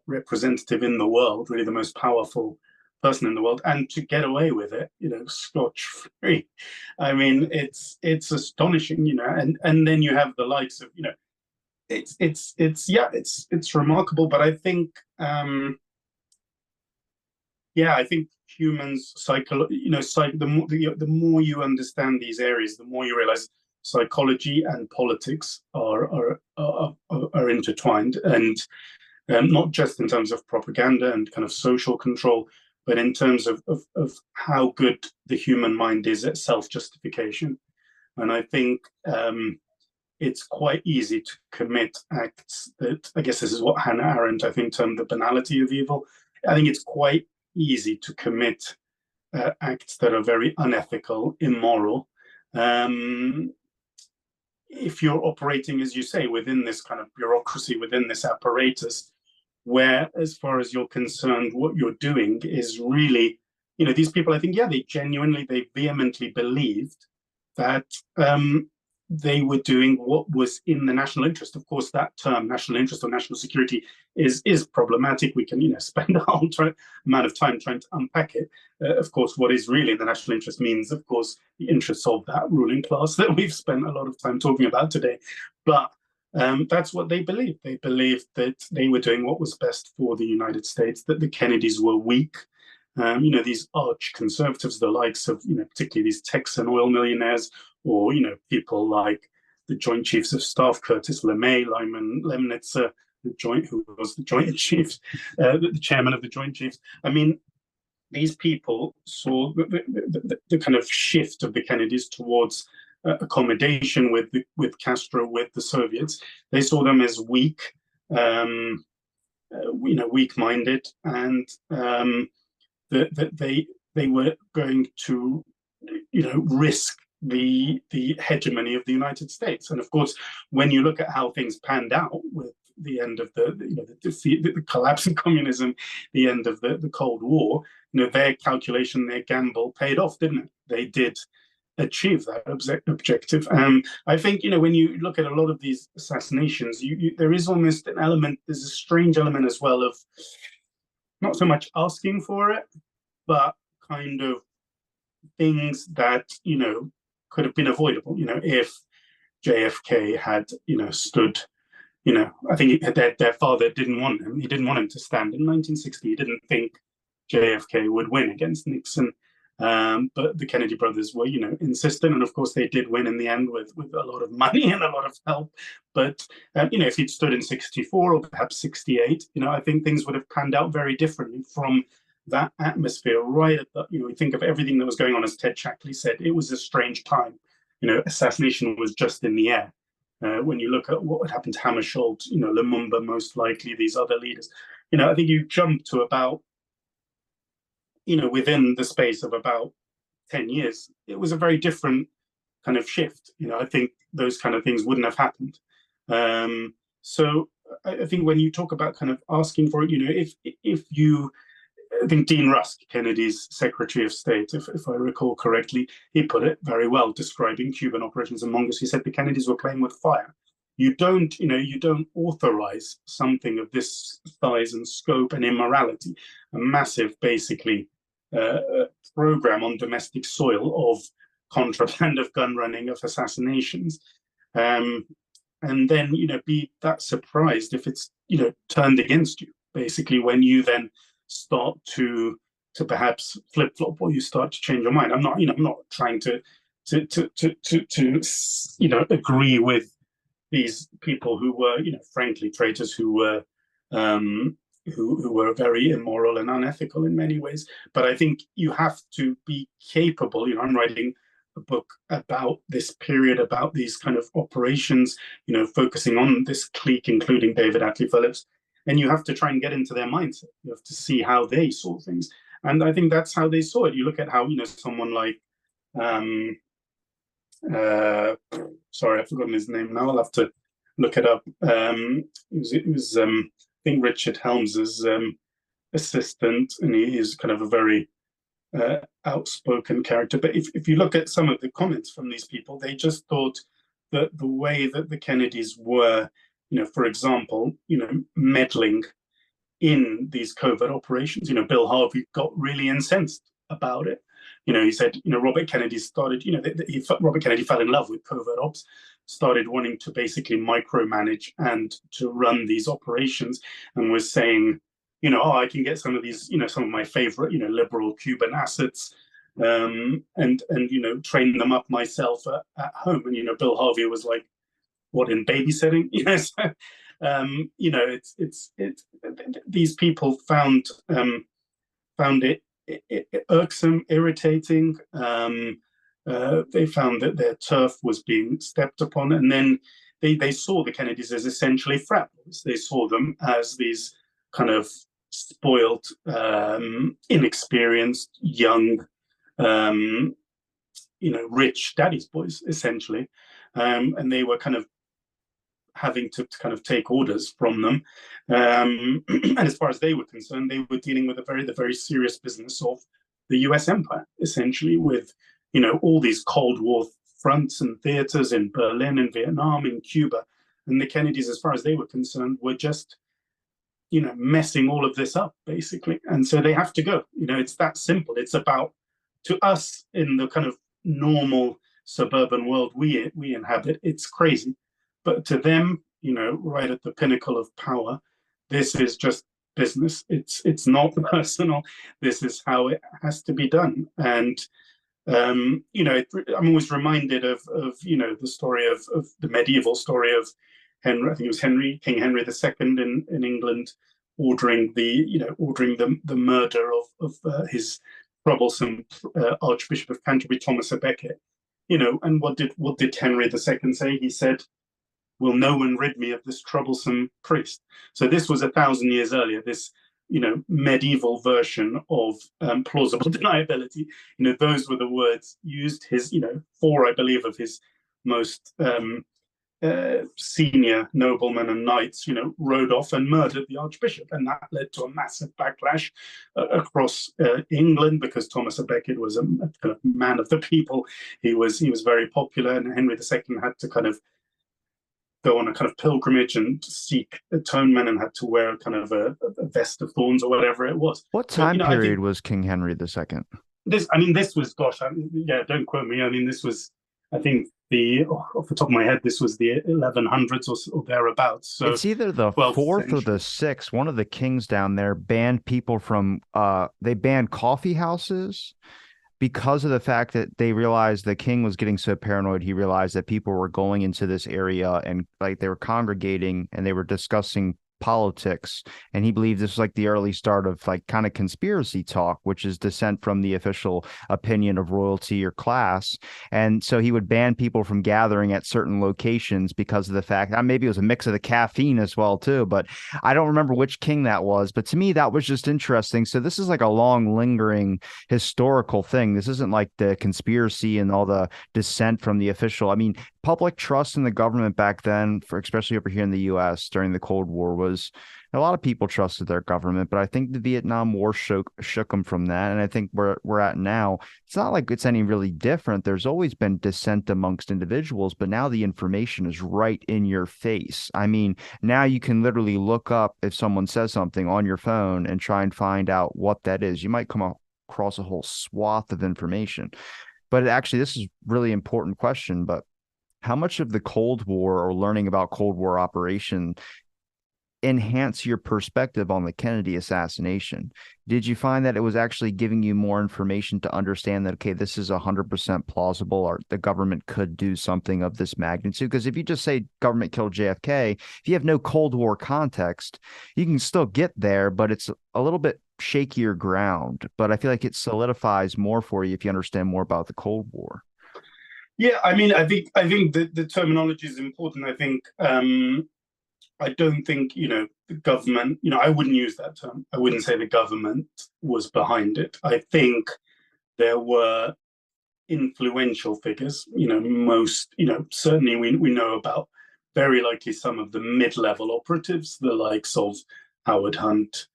representative in the world, really the most powerful person in the world, and to get away with it, you know, scotch free. I mean, it's astonishing, you know, and then you have the likes of, you know, it's remarkable, but I think I think humans the more you understand these areas, the more you realize psychology and politics are intertwined, and not just in terms of propaganda and kind of social control, but in terms of how good the human mind is at self-justification. And I think it's quite easy to commit acts that, I guess this is what Hannah Arendt, I think, termed the banality of evil. I think it's quite easy to commit acts that are very unethical, immoral, if you're operating, as you say, within this kind of bureaucracy, within this apparatus, where, as far as you're concerned, what you're doing is really, you know, these people, I think, yeah, they vehemently believed that they were doing what was in the national interest. Of course, that term, national interest or national security, is problematic. We can, you know, spend a whole amount of time trying to unpack it. Of course, what is really in the national interest means, of course, the interests of that ruling class that we've spent a lot of time talking about today. But that's what they believed. They believed that they were doing what was best for the United States, that the Kennedys were weak. You know, these arch conservatives, the likes of, you know, particularly these Texan oil millionaires, or, you know, people like the Joint Chiefs of Staff, Curtis LeMay, Lyman Lemnitzer, who was the Joint Chiefs, the chairman of the Joint Chiefs. I mean, these people saw the kind of shift of the Kennedys towards accommodation with Castro, with the Soviets. They saw them as weak, you know, weak-minded, and that they were going to, you know, risk the hegemony of the United States. And of course, when you look at how things panned out with the end of the collapse of communism, the end of the Cold War, you know, their calculation, their gamble paid off, didn't it? They did achieve that objective. I think, you know, when you look at a lot of these assassinations, there is almost an element, there's a strange element as well of not so much asking for it, but kind of things that, you know, could have been avoidable. You know, if JFK had, you know, stood, you know, I think their father didn't want him. He didn't want him to stand in 1960. He didn't think JFK would win against Nixon. But the Kennedy brothers were, you know, insistent, and of course they did win in the end with a lot of money and a lot of help. But you know, if he'd stood in '64 or perhaps '68, you know, I think things would have panned out very differently from that atmosphere. Right at the, you know, we think of everything that was going on, as Ted Shackley said, it was a strange time. You know, assassination was just in the air. When you look at what had happened to Hammarskjöld, you know, Lumumba, most likely, these other leaders, you know, I think you jump to about, you know, within the space of about 10 years, it was a very different kind of shift. You know, I think those kind of things wouldn't have happened. So I think when you talk about kind of asking for it, you know, if you, I think Dean Rusk, Kennedy's Secretary of State, if I recall correctly, he put it very well, describing Cuban operations in Mongoose. He said the Kennedys were playing with fire. You don't authorize something of this size and scope and immorality, a massive, basically, program on domestic soil of contraband, of gun running, of assassinations, and then be that surprised if it's turned against you, basically, when you then start to perhaps flip flop, or you start to change your mind. I'm not trying to agree with these people who were frankly traitors, who were very immoral and unethical in many ways. But I think you have to be capable. I'm writing a book about this period, about these kind of operations, focusing on this clique, including David Atlee Phillips. And you have to try and get into their mindset. You have to see how they saw things. And I think that's how they saw it. You look at how, someone like, sorry, I've forgotten his name now. I'll have to look it up. It was I think Richard Helms's assistant, and he is kind of a very outspoken character. But if you look at some of the comments from these people, they just thought that the way that the Kennedys were, for example, meddling in these covert operations, Bill Harvey got really incensed about it. He said, Robert Kennedy started, Robert Kennedy fell in love with covert ops, started wanting to basically micromanage and to run these operations, and was saying, I can get some of these, some of my favorite, liberal Cuban assets, and train them up myself at home. And Bill Harvey was like, what, in babysitting? These people found it irksome, irritating. They found that their turf was being stepped upon, and then they saw the Kennedys as essentially frat boys. They saw them as these kind of spoiled, inexperienced, young, rich daddy's boys, essentially, and they were kind of having to kind of take orders from them. And as far as they were concerned, they were dealing with the very serious business of the US empire, essentially, with, all these Cold War fronts and theaters in Berlin, in Vietnam, in Cuba. And the Kennedys, as far as they were concerned, were just, messing all of this up, basically. And so they have to go. It's that simple. It's about, to us in the kind of normal suburban world we inhabit, it's crazy. But to them, right at the pinnacle of power, this is just business. It's not personal. This is how it has to be done. And I'm always reminded of the story of the medieval story of Henry. I think it was King Henry II in England, ordering the murder of his troublesome Archbishop of Canterbury, Thomas à Becket. And what did Henry II say? He said, "Will no one rid me of this troublesome priest?" So this was 1,000 years earlier, this, medieval version of plausible deniability. Those were the words used. His, four, I believe, of his most senior noblemen and knights, rode off and murdered the Archbishop. And that led to a massive backlash across England, because Thomas à Becket was a kind of man of the people. He was very popular, and Henry II had to kind of go on a kind of pilgrimage and seek atonement, and had to wear kind of a vest of thorns or whatever it was. What time period was King Henry II? This was, gosh, don't quote me. This was, I think, off the top of my head, this was the 1100s or thereabouts. So it's either the 4th or the 6th. One of the kings down there banned people from, they banned coffee houses, because of the fact that they realized the king was getting so paranoid. He realized that people were going into this area and like they were congregating and they were discussing politics, and he believed this was like the early start of like kind of conspiracy talk, which is dissent from the official opinion of royalty or class. And so he would ban people from gathering at certain locations because of the fact that maybe it was a mix of the caffeine as well too, but I don't remember which king that was. But to me, that was just interesting. So this is like a long lingering historical thing. This isn't like the conspiracy and all the dissent from the official. Public trust in the government back then, for especially over here in the US during the Cold War, was a lot of people trusted their government, but I think the Vietnam War shook them from that. And I think where we're at now, it's not like it's any really different. There's always been dissent amongst individuals, but now the information is right in your face. I mean, now you can literally look up if someone says something on your phone and try and find out what that is. You might come across a whole swath of information. But actually, this is a really important question. But how much of the Cold War or learning about Cold War operation enhance your perspective on the Kennedy assassination? Did you find that it was actually giving you more information to understand that, okay, this is 100% plausible, or the government could do something of this magnitude? Because if you just say government killed JFK, if you have no Cold War context, you can still get there, but it's a little bit shakier ground. But I feel like it solidifies more for you if you understand more about the Cold War. Yeah, I mean, I think the terminology is important. I think I don't think, the government, I wouldn't use that term. I wouldn't say the government was behind it. I think there were influential figures, most, certainly we know about very likely some of the mid-level operatives, the likes of Howard Hunt,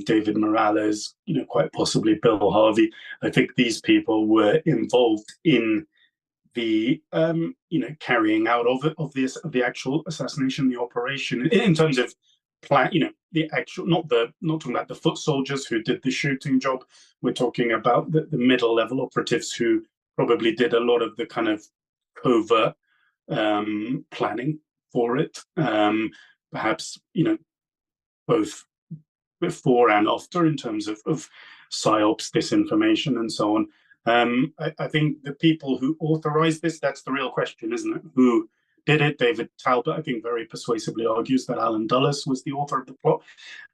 David Morales, quite possibly Bill Harvey. I think these people were involved in the carrying out of the actual assassination, the operation, in terms of plan, the actual, not talking about the foot soldiers who did the shooting job. We're talking about the middle level operatives who probably did a lot of the kind of covert planning for it. Perhaps both before and after, in terms of psyops, disinformation, and so on. I think the people who authorized this, that's the real question, isn't it? Who did it? David Talbot, I think, very persuasively argues that Alan Dulles was the author of the plot.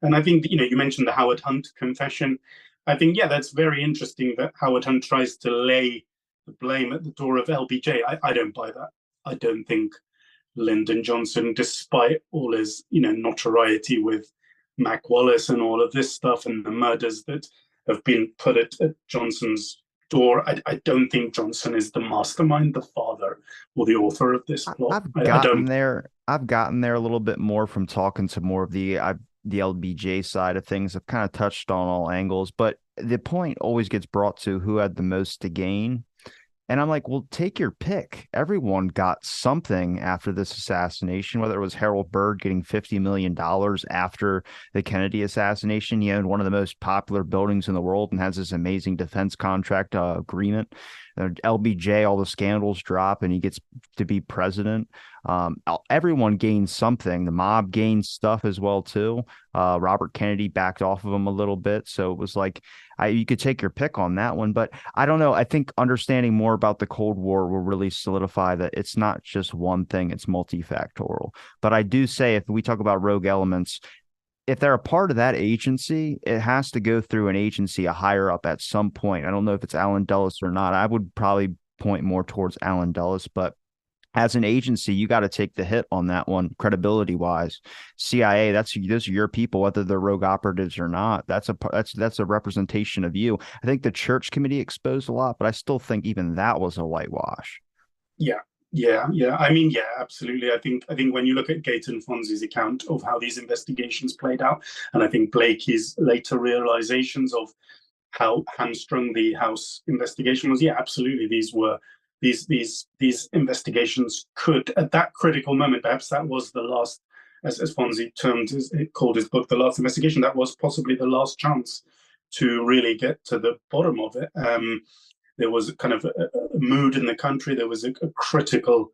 And I think, you mentioned the Howard Hunt confession. I think, yeah, that's very interesting that Howard Hunt tries to lay the blame at the door of LBJ. I don't buy that. I don't think Lyndon Johnson, despite all his, notoriety with Mac Wallace and all of this stuff and the murders that have been put at Johnson's door, I don't think Johnson is the mastermind, the father, or the author of this plot. I've I gotten don't. there. I've gotten there a little bit more from talking to more of the LBJ side of things. I've kind of touched on all angles, but the point always gets brought to who had the most to gain. And I'm like, well, take your pick. Everyone got something after this assassination, whether it was Harold Byrd getting $50 million after the Kennedy assassination. He owned one of the most popular buildings in the world and has this amazing defense contract agreement. LBJ, all the scandals drop and he gets to be president. Everyone gains something. The mob gains stuff as well, too. Robert Kennedy backed off of him a little bit. So it was like, you could take your pick on that one, but I don't know. I think understanding more about the Cold War will really solidify that it's not just one thing, it's multifactorial. But I do say, if we talk about rogue elements, if they're a part of that agency, it has to go through an agency, a higher up at some point. I don't know if it's Alan Dulles or not. I would probably point more towards Alan Dulles, but as an agency, you got to take the hit on that one, credibility wise. CIA, those are your people, whether they're rogue operatives or not. That's a representation of you. I think the Church Committee exposed a lot, but I still think even that was a whitewash. Yeah, yeah. I mean, yeah, absolutely. I think when you look at Gaten Fonzie's account of how these investigations played out, and I think Blakey's later realizations of how hamstrung the House investigation was, yeah, absolutely. These investigations could, at that critical moment, perhaps that was the last, as Fonzie called his book, the last investigation. That was possibly the last chance to really get to the bottom of it. There was kind of a mood in the country. There was a critical,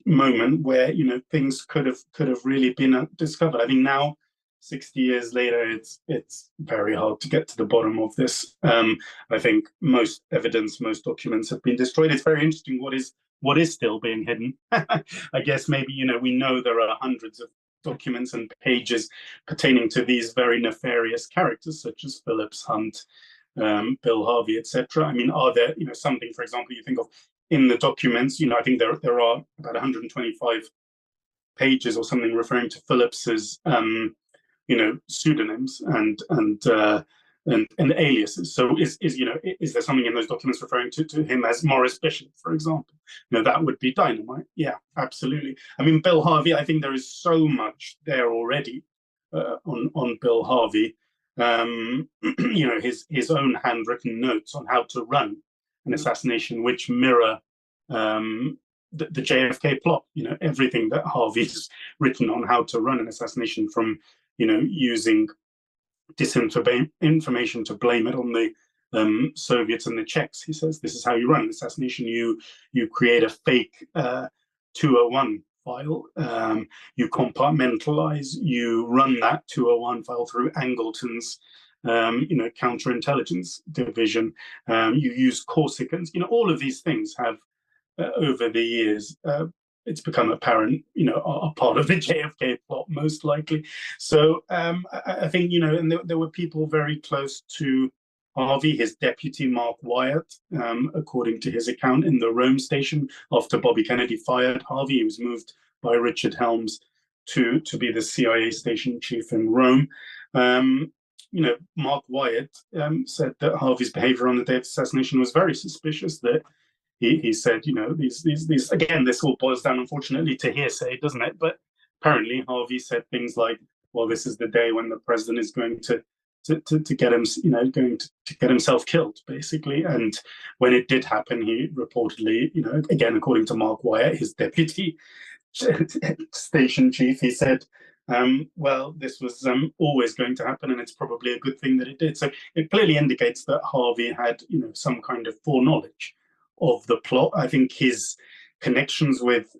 moment where things could have really been discovered. I think now, 60 years later, it's very hard to get to the bottom of this. I think most evidence, most documents have been destroyed. It's very interesting what is still being hidden. I guess maybe we know there are hundreds of documents and pages pertaining to these very nefarious characters, such as Phillips, Hunt, Bill Harvey, etc. I mean, are there something, for example, you think of in the documents? I think there are about 125 pages or something referring to Phillips's pseudonyms and and aliases. So is there something in those documents referring to him as Morris Bishop, for example? That would be dynamite. Yeah, absolutely. I mean, Bill Harvey, I think there is so much there already on Bill Harvey. His own handwritten notes on how to run an assassination, which mirror the JFK plot. Everything that Harvey's written on how to run an assassination, from using disinformation to blame it on the Soviets and the Czechs. He says this is how you run an assassination. You create a fake 201 file. You compartmentalize. You run that 201 file through Angleton's counterintelligence division. You use Corsicans. All of these things have over the years it's become apparent, are part of the JFK plot, most likely. So I think, and there were people very close to Harvey, his deputy, Mark Wyatt, according to his account, in the Rome station after Bobby Kennedy fired Harvey. He was moved by Richard Helms to be the CIA station chief in Rome. Mark Wyatt said that Harvey's behavior on the day of assassination was very suspicious, that he said, these again, this all boils down, unfortunately, to hearsay, doesn't it? But apparently Harvey said things like, well, this is the day when the president is going to get him, going to get himself killed, basically. And when it did happen, he reportedly, again, according to Mark Wyatt, his deputy station chief, he said, well, this was always going to happen, and it's probably a good thing that it did. So it clearly indicates that Harvey had, some kind of foreknowledge of the plot. I think his connections with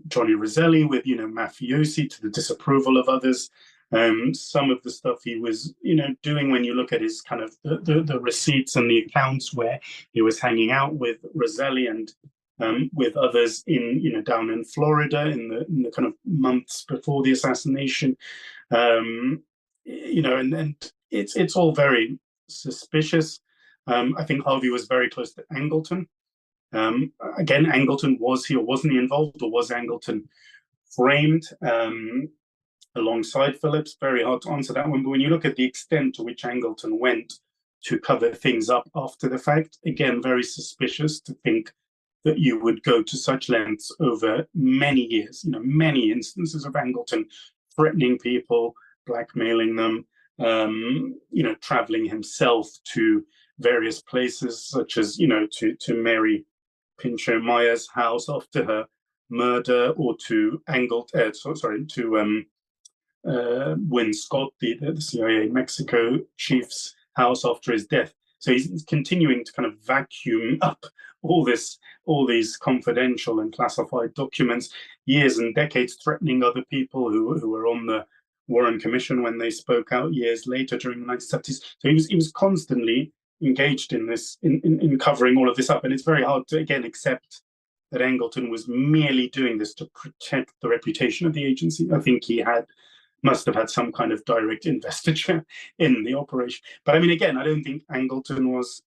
Johnny Roselli, with mafiosi, to the disapproval of others, some of the stuff he was doing, when you look at his kind of the receipts and the accounts where he was hanging out with Roselli and with others in down in Florida in the kind of months before the assassination, and it's all very suspicious. I think Harvey was very close to Angleton. Again, Angleton, was he or wasn't he involved, or was Angleton framed alongside Phillips? Very hard to answer that one. But when you look at the extent to which Angleton went to cover things up after the fact, again, very suspicious to think that you would go to such lengths over many years. Many instances of Angleton threatening people, blackmailing them, traveling himself to various places, such as to Mary Pinchot Meyer's house after her murder, or to Win Scott, the CIA Mexico chief's house after his death. So he's continuing to kind of vacuum up all these confidential and classified documents, years and decades, threatening other people who were on the Warren Commission when they spoke out years later during the 1970s. So he was constantly engaged in this, in covering all of this up. And it's very hard to, again, accept that Angleton was merely doing this to protect the reputation of the agency. I think he must have had some kind of direct investiture in the operation. But I mean, again, I don't think Angleton was,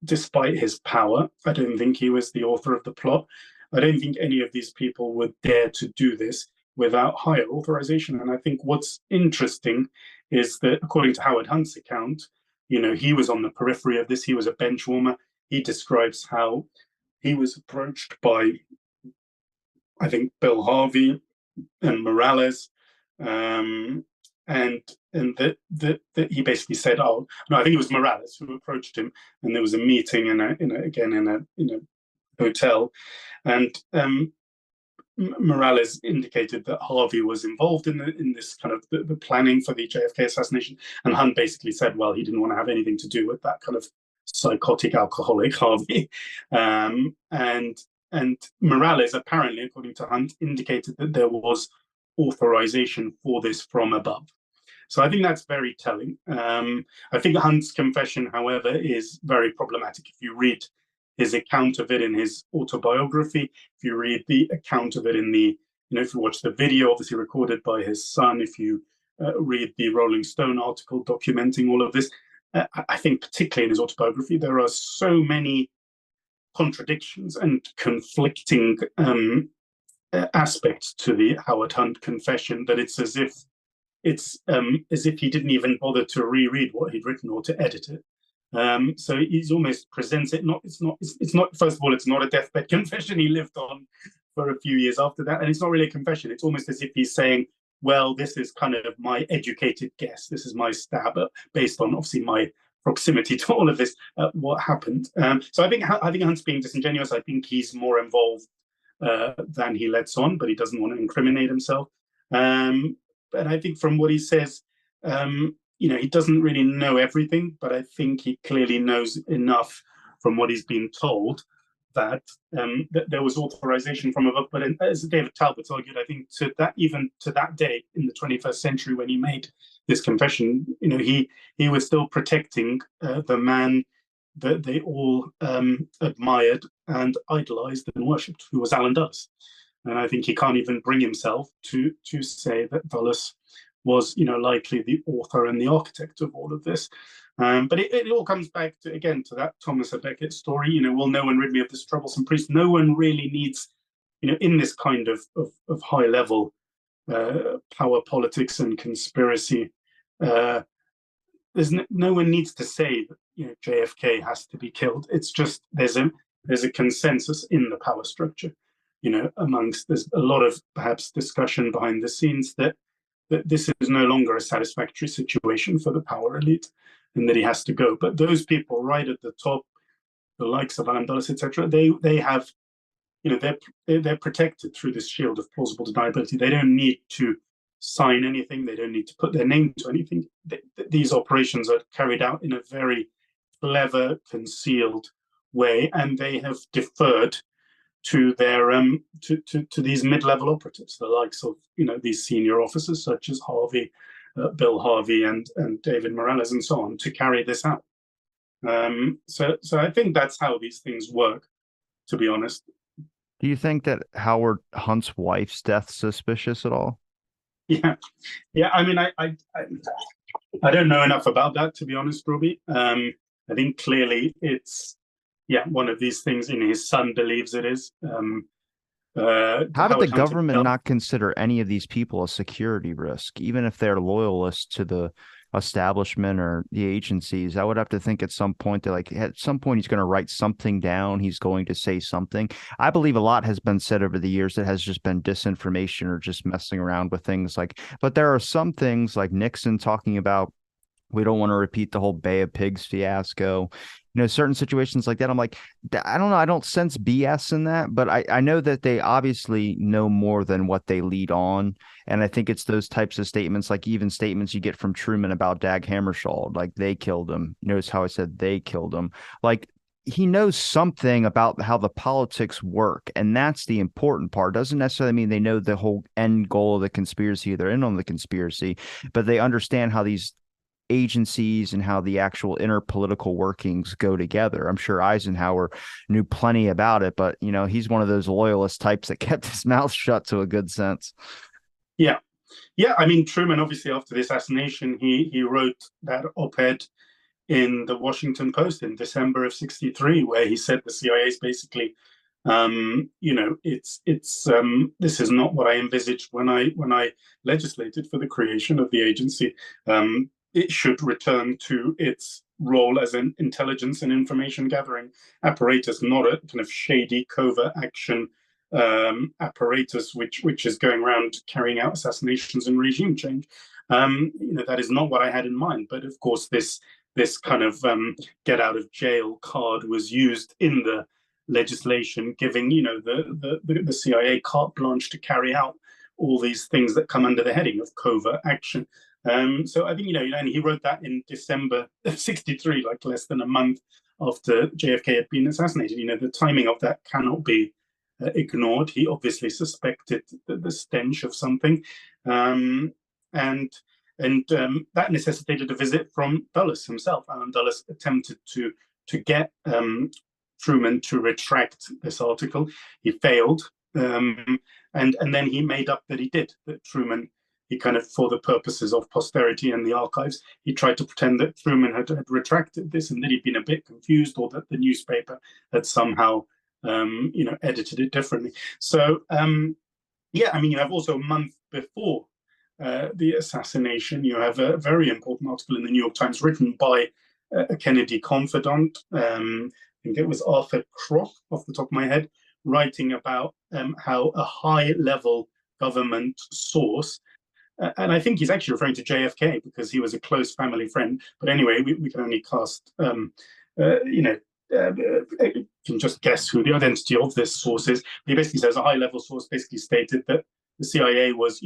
despite his power, I don't think he was the author of the plot. I don't think any of these people would dare to do this without higher authorization. And I think what's interesting is that, according to Howard Hunt's account, he was on the periphery of this. He was a bench warmer. He describes how he was approached by, I think, Bill Harvey and Morales, and that he basically said, "Oh no, I think it was Morales who approached him, and there was a meeting in a hotel, and Morales indicated that Harvey was involved in this kind of the planning for the JFK assassination, and Hunt basically said, well, he didn't want to have anything to do with that kind of psychotic alcoholic Harvey, and Morales, apparently, according to Hunt, indicated that there was authorization for this from above. So I think that's very telling. I think Hunt's confession, however, is very problematic. If you read his account of it in his autobiography, if you read the account of it in the, if you watch the video, obviously recorded by his son, if you read the Rolling Stone article documenting all of this, I think particularly in his autobiography, there are so many contradictions and conflicting aspects to the Howard Hunt confession that it's as if it's as if he didn't even bother to reread what he'd written or to edit it. So he's almost presents it not. It's not. First of all, it's not a deathbed confession. He lived on for a few years after that, and it's not really a confession. It's almost as if he's saying, "Well, this is kind of my educated guess. This is my stab, based on obviously my proximity to all of this. What happened?" So I think Hunt's being disingenuous. I think he's more involved than he lets on, but he doesn't want to incriminate himself. But I think from what he says, he doesn't really know everything, but I think he clearly knows enough from what he's been told that there was authorization from above. But as David Talbot's argued, I think even to that day in the 21st century when he made this confession, he was still protecting the man that they all admired and idolized and worshipped, who was Alan Dulles. And I think he can't even bring himself to say that Dulles was, likely the author and the architect of all of this. But it all comes back to, again, to that Thomas à Becket story. Will no one rid me of this troublesome priest? No one really needs, in this kind of high level power politics and conspiracy. There's no one needs to say that JFK has to be killed. It's just there's a consensus in the power structure. There's a lot of perhaps discussion behind the scenes that this is no longer a satisfactory situation for the power elite and that he has to go. But those people right at the top, the likes of Alan Dulles, etc., they have, they're protected through this shield of plausible deniability. They don't need to sign anything. They don't need to put their name to anything. These operations are carried out in a very clever, concealed way, and they have deferred to their to these mid-level operatives, the likes of these senior officers such as Harvey, Bill Harvey, and David Morales, and so on, to carry this out. So I think that's how these things work, to be honest. Do you think that Howard Hunt's wife's death suspicious at all? Yeah. I mean, I don't know enough about that, to be honest, Robbie. I think clearly it's one of these things. His son believes it is. How did the government not consider any of these people a security risk, even if they're loyalists to the establishment or the agencies? I would have to think at some point that, at some point he's going to write something down. He's going to say something. I believe a lot has been said over the years that has just been disinformation or just messing around with things but there are some things like Nixon talking about, we don't want to repeat the whole Bay of Pigs fiasco. Certain situations like that. I'm like, I don't know. I don't sense BS in that, but I know that they obviously know more than what they lead on. And I think it's those types of statements, like even statements you get from Truman about Dag Hammarskjöld, like they killed him. Notice how I said they killed him. Like he knows something about how the politics work. And that's the important part. Doesn't necessarily mean they know the whole end goal of the conspiracy. They're in on the conspiracy, but they understand how these agencies and how the actual inner political workings go together. I'm sure Eisenhower knew plenty about it, but he's one of those loyalist types that kept his mouth shut to a good sense. Yeah. I mean, Truman, obviously, after the assassination, he wrote that op-ed in the Washington Post in December of '63, where he said the CIA is basically, this is not what I envisaged when I legislated for the creation of the agency. It should return to its role as an intelligence and information gathering apparatus, not a kind of shady covert action apparatus which is going around carrying out assassinations and regime change. That is not what I had in mind. But of course, this kind of get out of jail card was used in the legislation, giving the CIA carte blanche to carry out all these things that come under the heading of covert action. So I think, and he wrote that in December of '63, like less than a month after JFK had been assassinated. The timing of that cannot be ignored. He obviously suspected the stench of something. And that necessitated a visit from Dulles himself. Alan Dulles attempted to get Truman to retract this article. He failed. And then he made up that he did, that Truman, he kind of, for the purposes of posterity and the archives, he tried to pretend that Truman had retracted this and that he'd been a bit confused, or that the newspaper had somehow, edited it differently. So, I mean, you have also a month before the assassination. You have a very important article in the New York Times written by a Kennedy confidant. I think it was Arthur Croft, off the top of my head, writing about how a high-level government source, and I think he's actually referring to JFK because he was a close family friend. But anyway, we can only cast, can just guess who the identity of this source is. He basically says a high-level source basically stated that the CIA was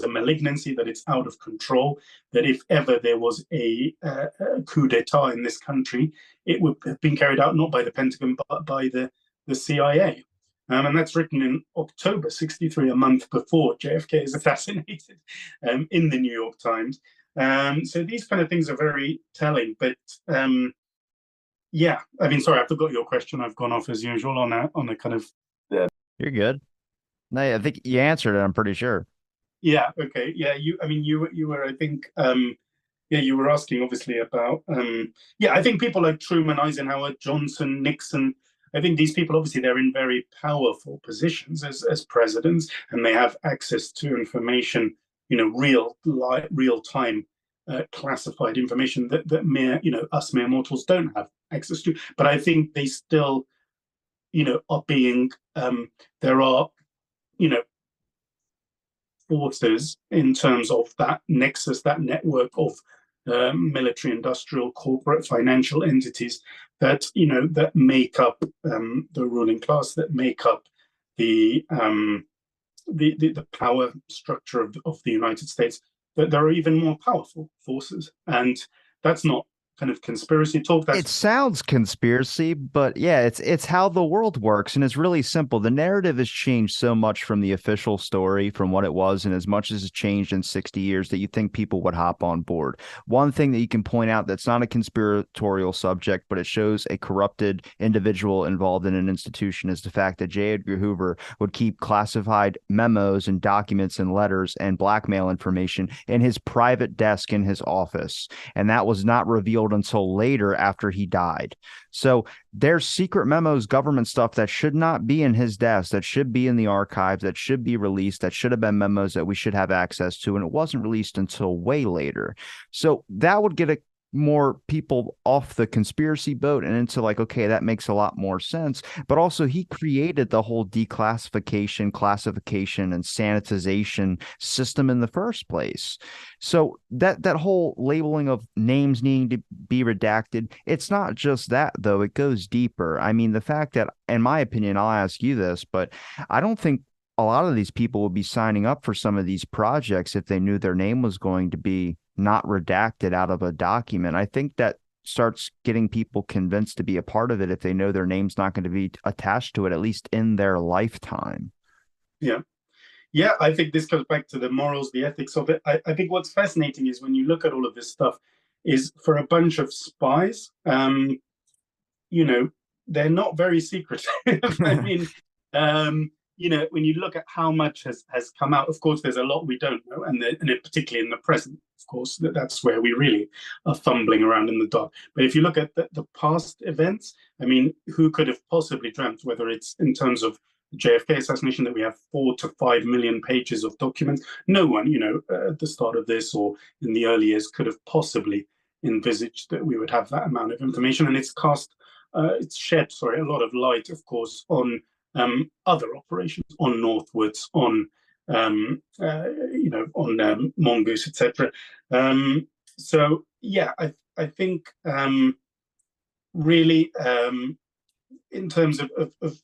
a malignancy, that it's out of control, that if ever there was a coup d'état in this country, it would have been carried out not by the Pentagon but by the CIA. And that's written in October '63, a month before JFK is assassinated, in the New York Times. So these kind of things are very telling. But yeah, I mean, sorry, I forgot your question. I've gone off as usual on a kind of. You're good. No, I think you answered it. I'm pretty sure. Yeah. Okay. Yeah. You were. I think. Yeah, you were asking obviously about. Yeah, I think people like Truman, Eisenhower, Johnson, Nixon. I think these people obviously they're in very powerful positions as presidents, and they have access to information. Real time classified information that us mere mortals don't have access to. But I think they still, are being. There are, forces in terms of that nexus, that network of military, industrial, corporate, financial entities that make up the ruling class, that make up the power structure of the United States. That there are even more powerful forces, and that's not kind of conspiracy talk. It sounds conspiracy, but yeah, it's how the world works, and it's really simple. The narrative has changed so much from the official story from what it was, and as much as it's changed in 60 years that you think people would hop on board. One thing that you can point out that's not a conspiratorial subject, but it shows a corrupted individual involved in an institution is the fact that J. Edgar Hoover would keep classified memos and documents and letters and blackmail information in his private desk in his office, and that was not revealed until later after he died. So there's secret memos, government stuff that should not be in his desk, that should be in the archives, that should be released, that should have been memos that we should have access to, and it wasn't released until way later. So that would get more people off the conspiracy boat and into like, okay, that makes a lot more sense. But also he created the whole declassification, classification, and sanitization system in the first place. So that whole labeling of names needing to be redacted, it's not just that though, it goes deeper. I mean, the fact that, in my opinion, I'll ask you this, but I don't think a lot of these people would be signing up for some of these projects if they knew their name was going to be not redacted out of a document. I think that starts getting people convinced to be a part of it if they know their name's not going to be attached to it, at least in their lifetime. Yeah. Yeah, I think this goes back to the morals, the ethics of it. I think what's fascinating is when you look at all of this stuff, is for a bunch of spies, they're not very secretive. I mean, when you look at how much has come out, of course, there's a lot we don't know, and particularly in the present, of course, that's where we really are fumbling around in the dark. But if you look at the past events, I mean, who could have possibly dreamt, whether it's in terms of the JFK assassination, that we have 4 to 5 million pages of documents? No one, at the start of this or in the early years could have possibly envisaged that we would have that amount of information, and it's shed a lot of light, of course, on other operations, on Northwoods, on Mongoose, etc. So yeah, I think really in terms of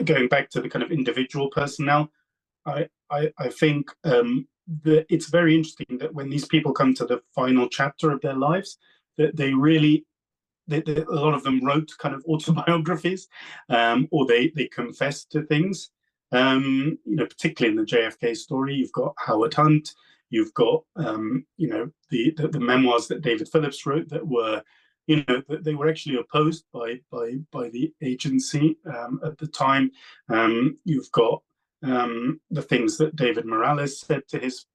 going back to the kind of individual personnel, I think that it's very interesting that when these people come to the final chapter of their lives, that they really a lot of them wrote kind of autobiographies, or they confessed to things. Particularly in the JFK story, you've got Howard Hunt, you've got the memoirs that David Phillips wrote that were, that they were actually opposed by the agency at the time. You've got the things that David Morales said to his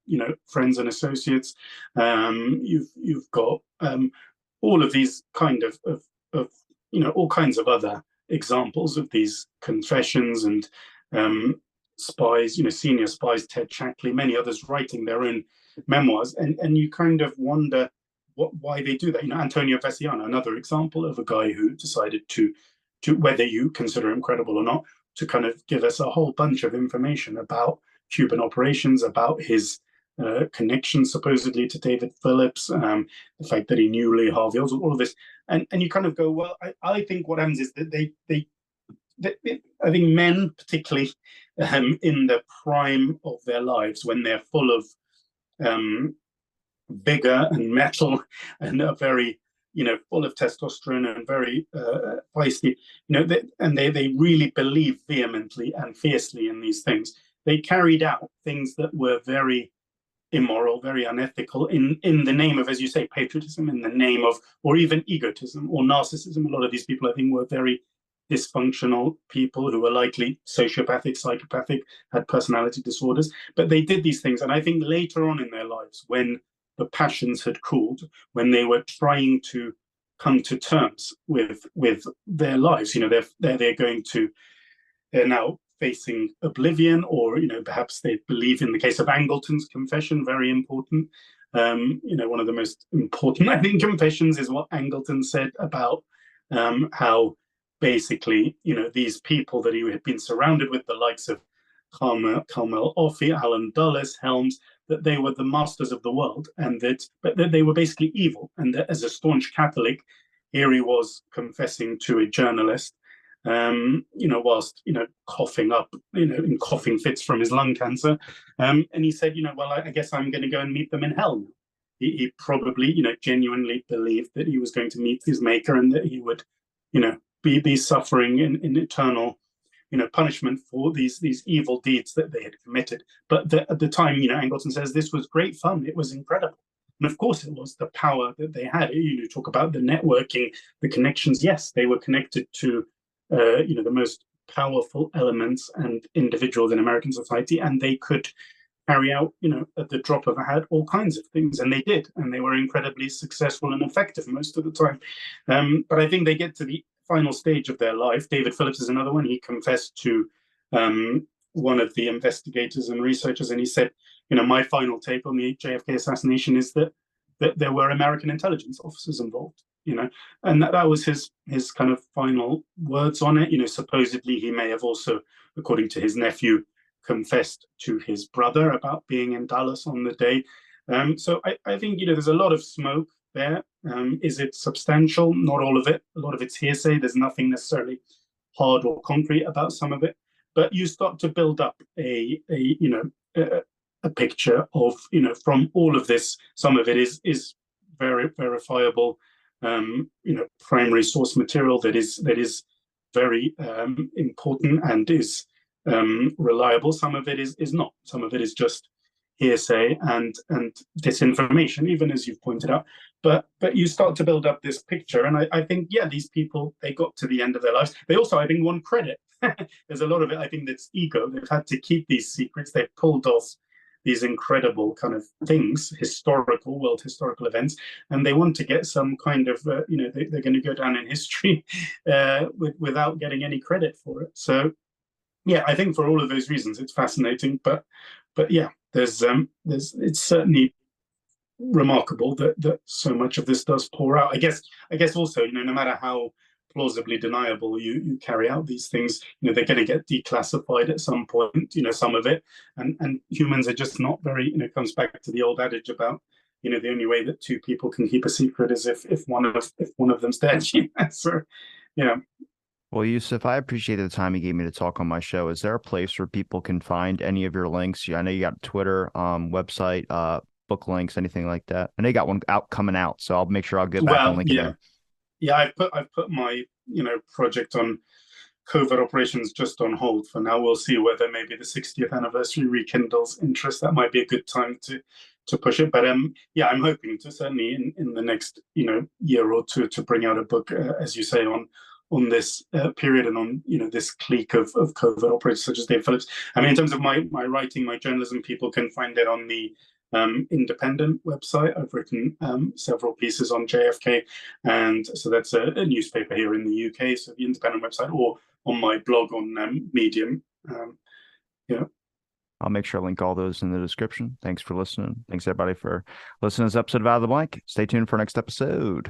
friends and associates. You've got all of these kind of all kinds of other examples of these confessions. And spies, senior spies, Ted Shackley, many others writing their own memoirs, and you kind of wonder why they do that. Antonio Veciano, another example of a guy who decided to whether you consider him credible or not, to kind of give us a whole bunch of information about Cuban operations, about his connection supposedly to David Phillips, the fact that he knew Lee Harvey, all of this, and you kind of go, well, I think what happens is that they I think men, particularly in the prime of their lives, when they're full of vigor and mettle and are very, full of testosterone and very feisty, they really believe vehemently and fiercely in these things. They carried out things that were very immoral, very unethical, in the name of, as you say, patriotism, in the name of, or even egotism or narcissism. A lot of these people, I think, were very dysfunctional people who were likely sociopathic, psychopathic, had personality disorders, but they did these things. And I think later on in their lives, when the passions had cooled, when they were trying to come to terms with their lives, they're going to, they're now facing oblivion, or perhaps they believe, in the case of Angleton's confession, very important. One of the most important, I think, confessions is what Angleton said about how basically, these people that he had been surrounded with, the likes of Carmel Offie, Alan Dulles, Helms, that they were the masters of the world, and that they were basically evil, and that as a staunch Catholic, here he was confessing to a journalist, whilst coughing up, in coughing fits from his lung cancer, and he said, well, I guess I'm going to go and meet them in hell. He probably, genuinely believed that he was going to meet his maker, and that he would, be suffering in eternal, punishment for these evil deeds that they had committed. But at the time, Angleton says this was great fun. It was incredible. And of course it was, the power that they had. You talk about the networking, the connections. Yes, they were connected to, the most powerful elements and individuals in American society, and they could carry out, at the drop of a hat, all kinds of things. And they did. And they were incredibly successful and effective most of the time. But I think they get to the final stage of their life. David Phillips is another one. He confessed to one of the investigators and researchers, and he said, my final take on the JFK assassination is that there were American intelligence officers involved, and that was his kind of final words on it. Supposedly he may have also, according to his nephew, confessed to his brother about being in Dallas on the day. So I think, there's a lot of smoke there. Is it substantial? Not all of it. A lot of it's hearsay. There's nothing necessarily hard or concrete about some of it. But you start to build up a picture of, from all of this. Some of it is very verifiable, primary source material that is very important and is reliable. Some of it is not. Some of it is just hearsay and disinformation, even as you've pointed out. But you start to build up this picture, and I think, these people, they got to the end of their lives. They also, I think, want credit. There's a lot of it, I think, that's ego. They've had to keep these secrets. They've pulled off these incredible kind of things, world historical events, and they want to get some kind of, they're going to go down in history without getting any credit for it. So, I think for all of those reasons, it's fascinating. But there's it's certainly remarkable that so much of this does pour out. I guess also, no matter how plausibly deniable you carry out these things, they're going to get declassified at some point, some of it, and humans are just not very, it comes back to the old adage about, the only way that two people can keep a secret is if one of them's dead. So Well, Youssef, I appreciate the time you gave me to talk on my show. Is there a place where people can find any of your links? I know you got Twitter, website, book links, anything like that. I know you got one coming out, so I'll make sure I'll get back and link it in. Yeah, I've put my project on covert operations just on hold for now. We'll see whether maybe the 60th anniversary rekindles interest. That might be a good time to push it. But I'm hoping to certainly in the next year or two to bring out a book, as you say, on this period and on this clique of covert operators such as Dave Phillips. I mean, in terms of my writing, my journalism, people can find it on the Independent website. I've written several pieces on JFK, and so that's a newspaper here in the UK. So the Independent website, or on my blog on Medium. I'll make sure I link all those in the description. Thanks for listening. Thanks everybody for listening to this episode of Out of the Blank. Stay tuned for next episode.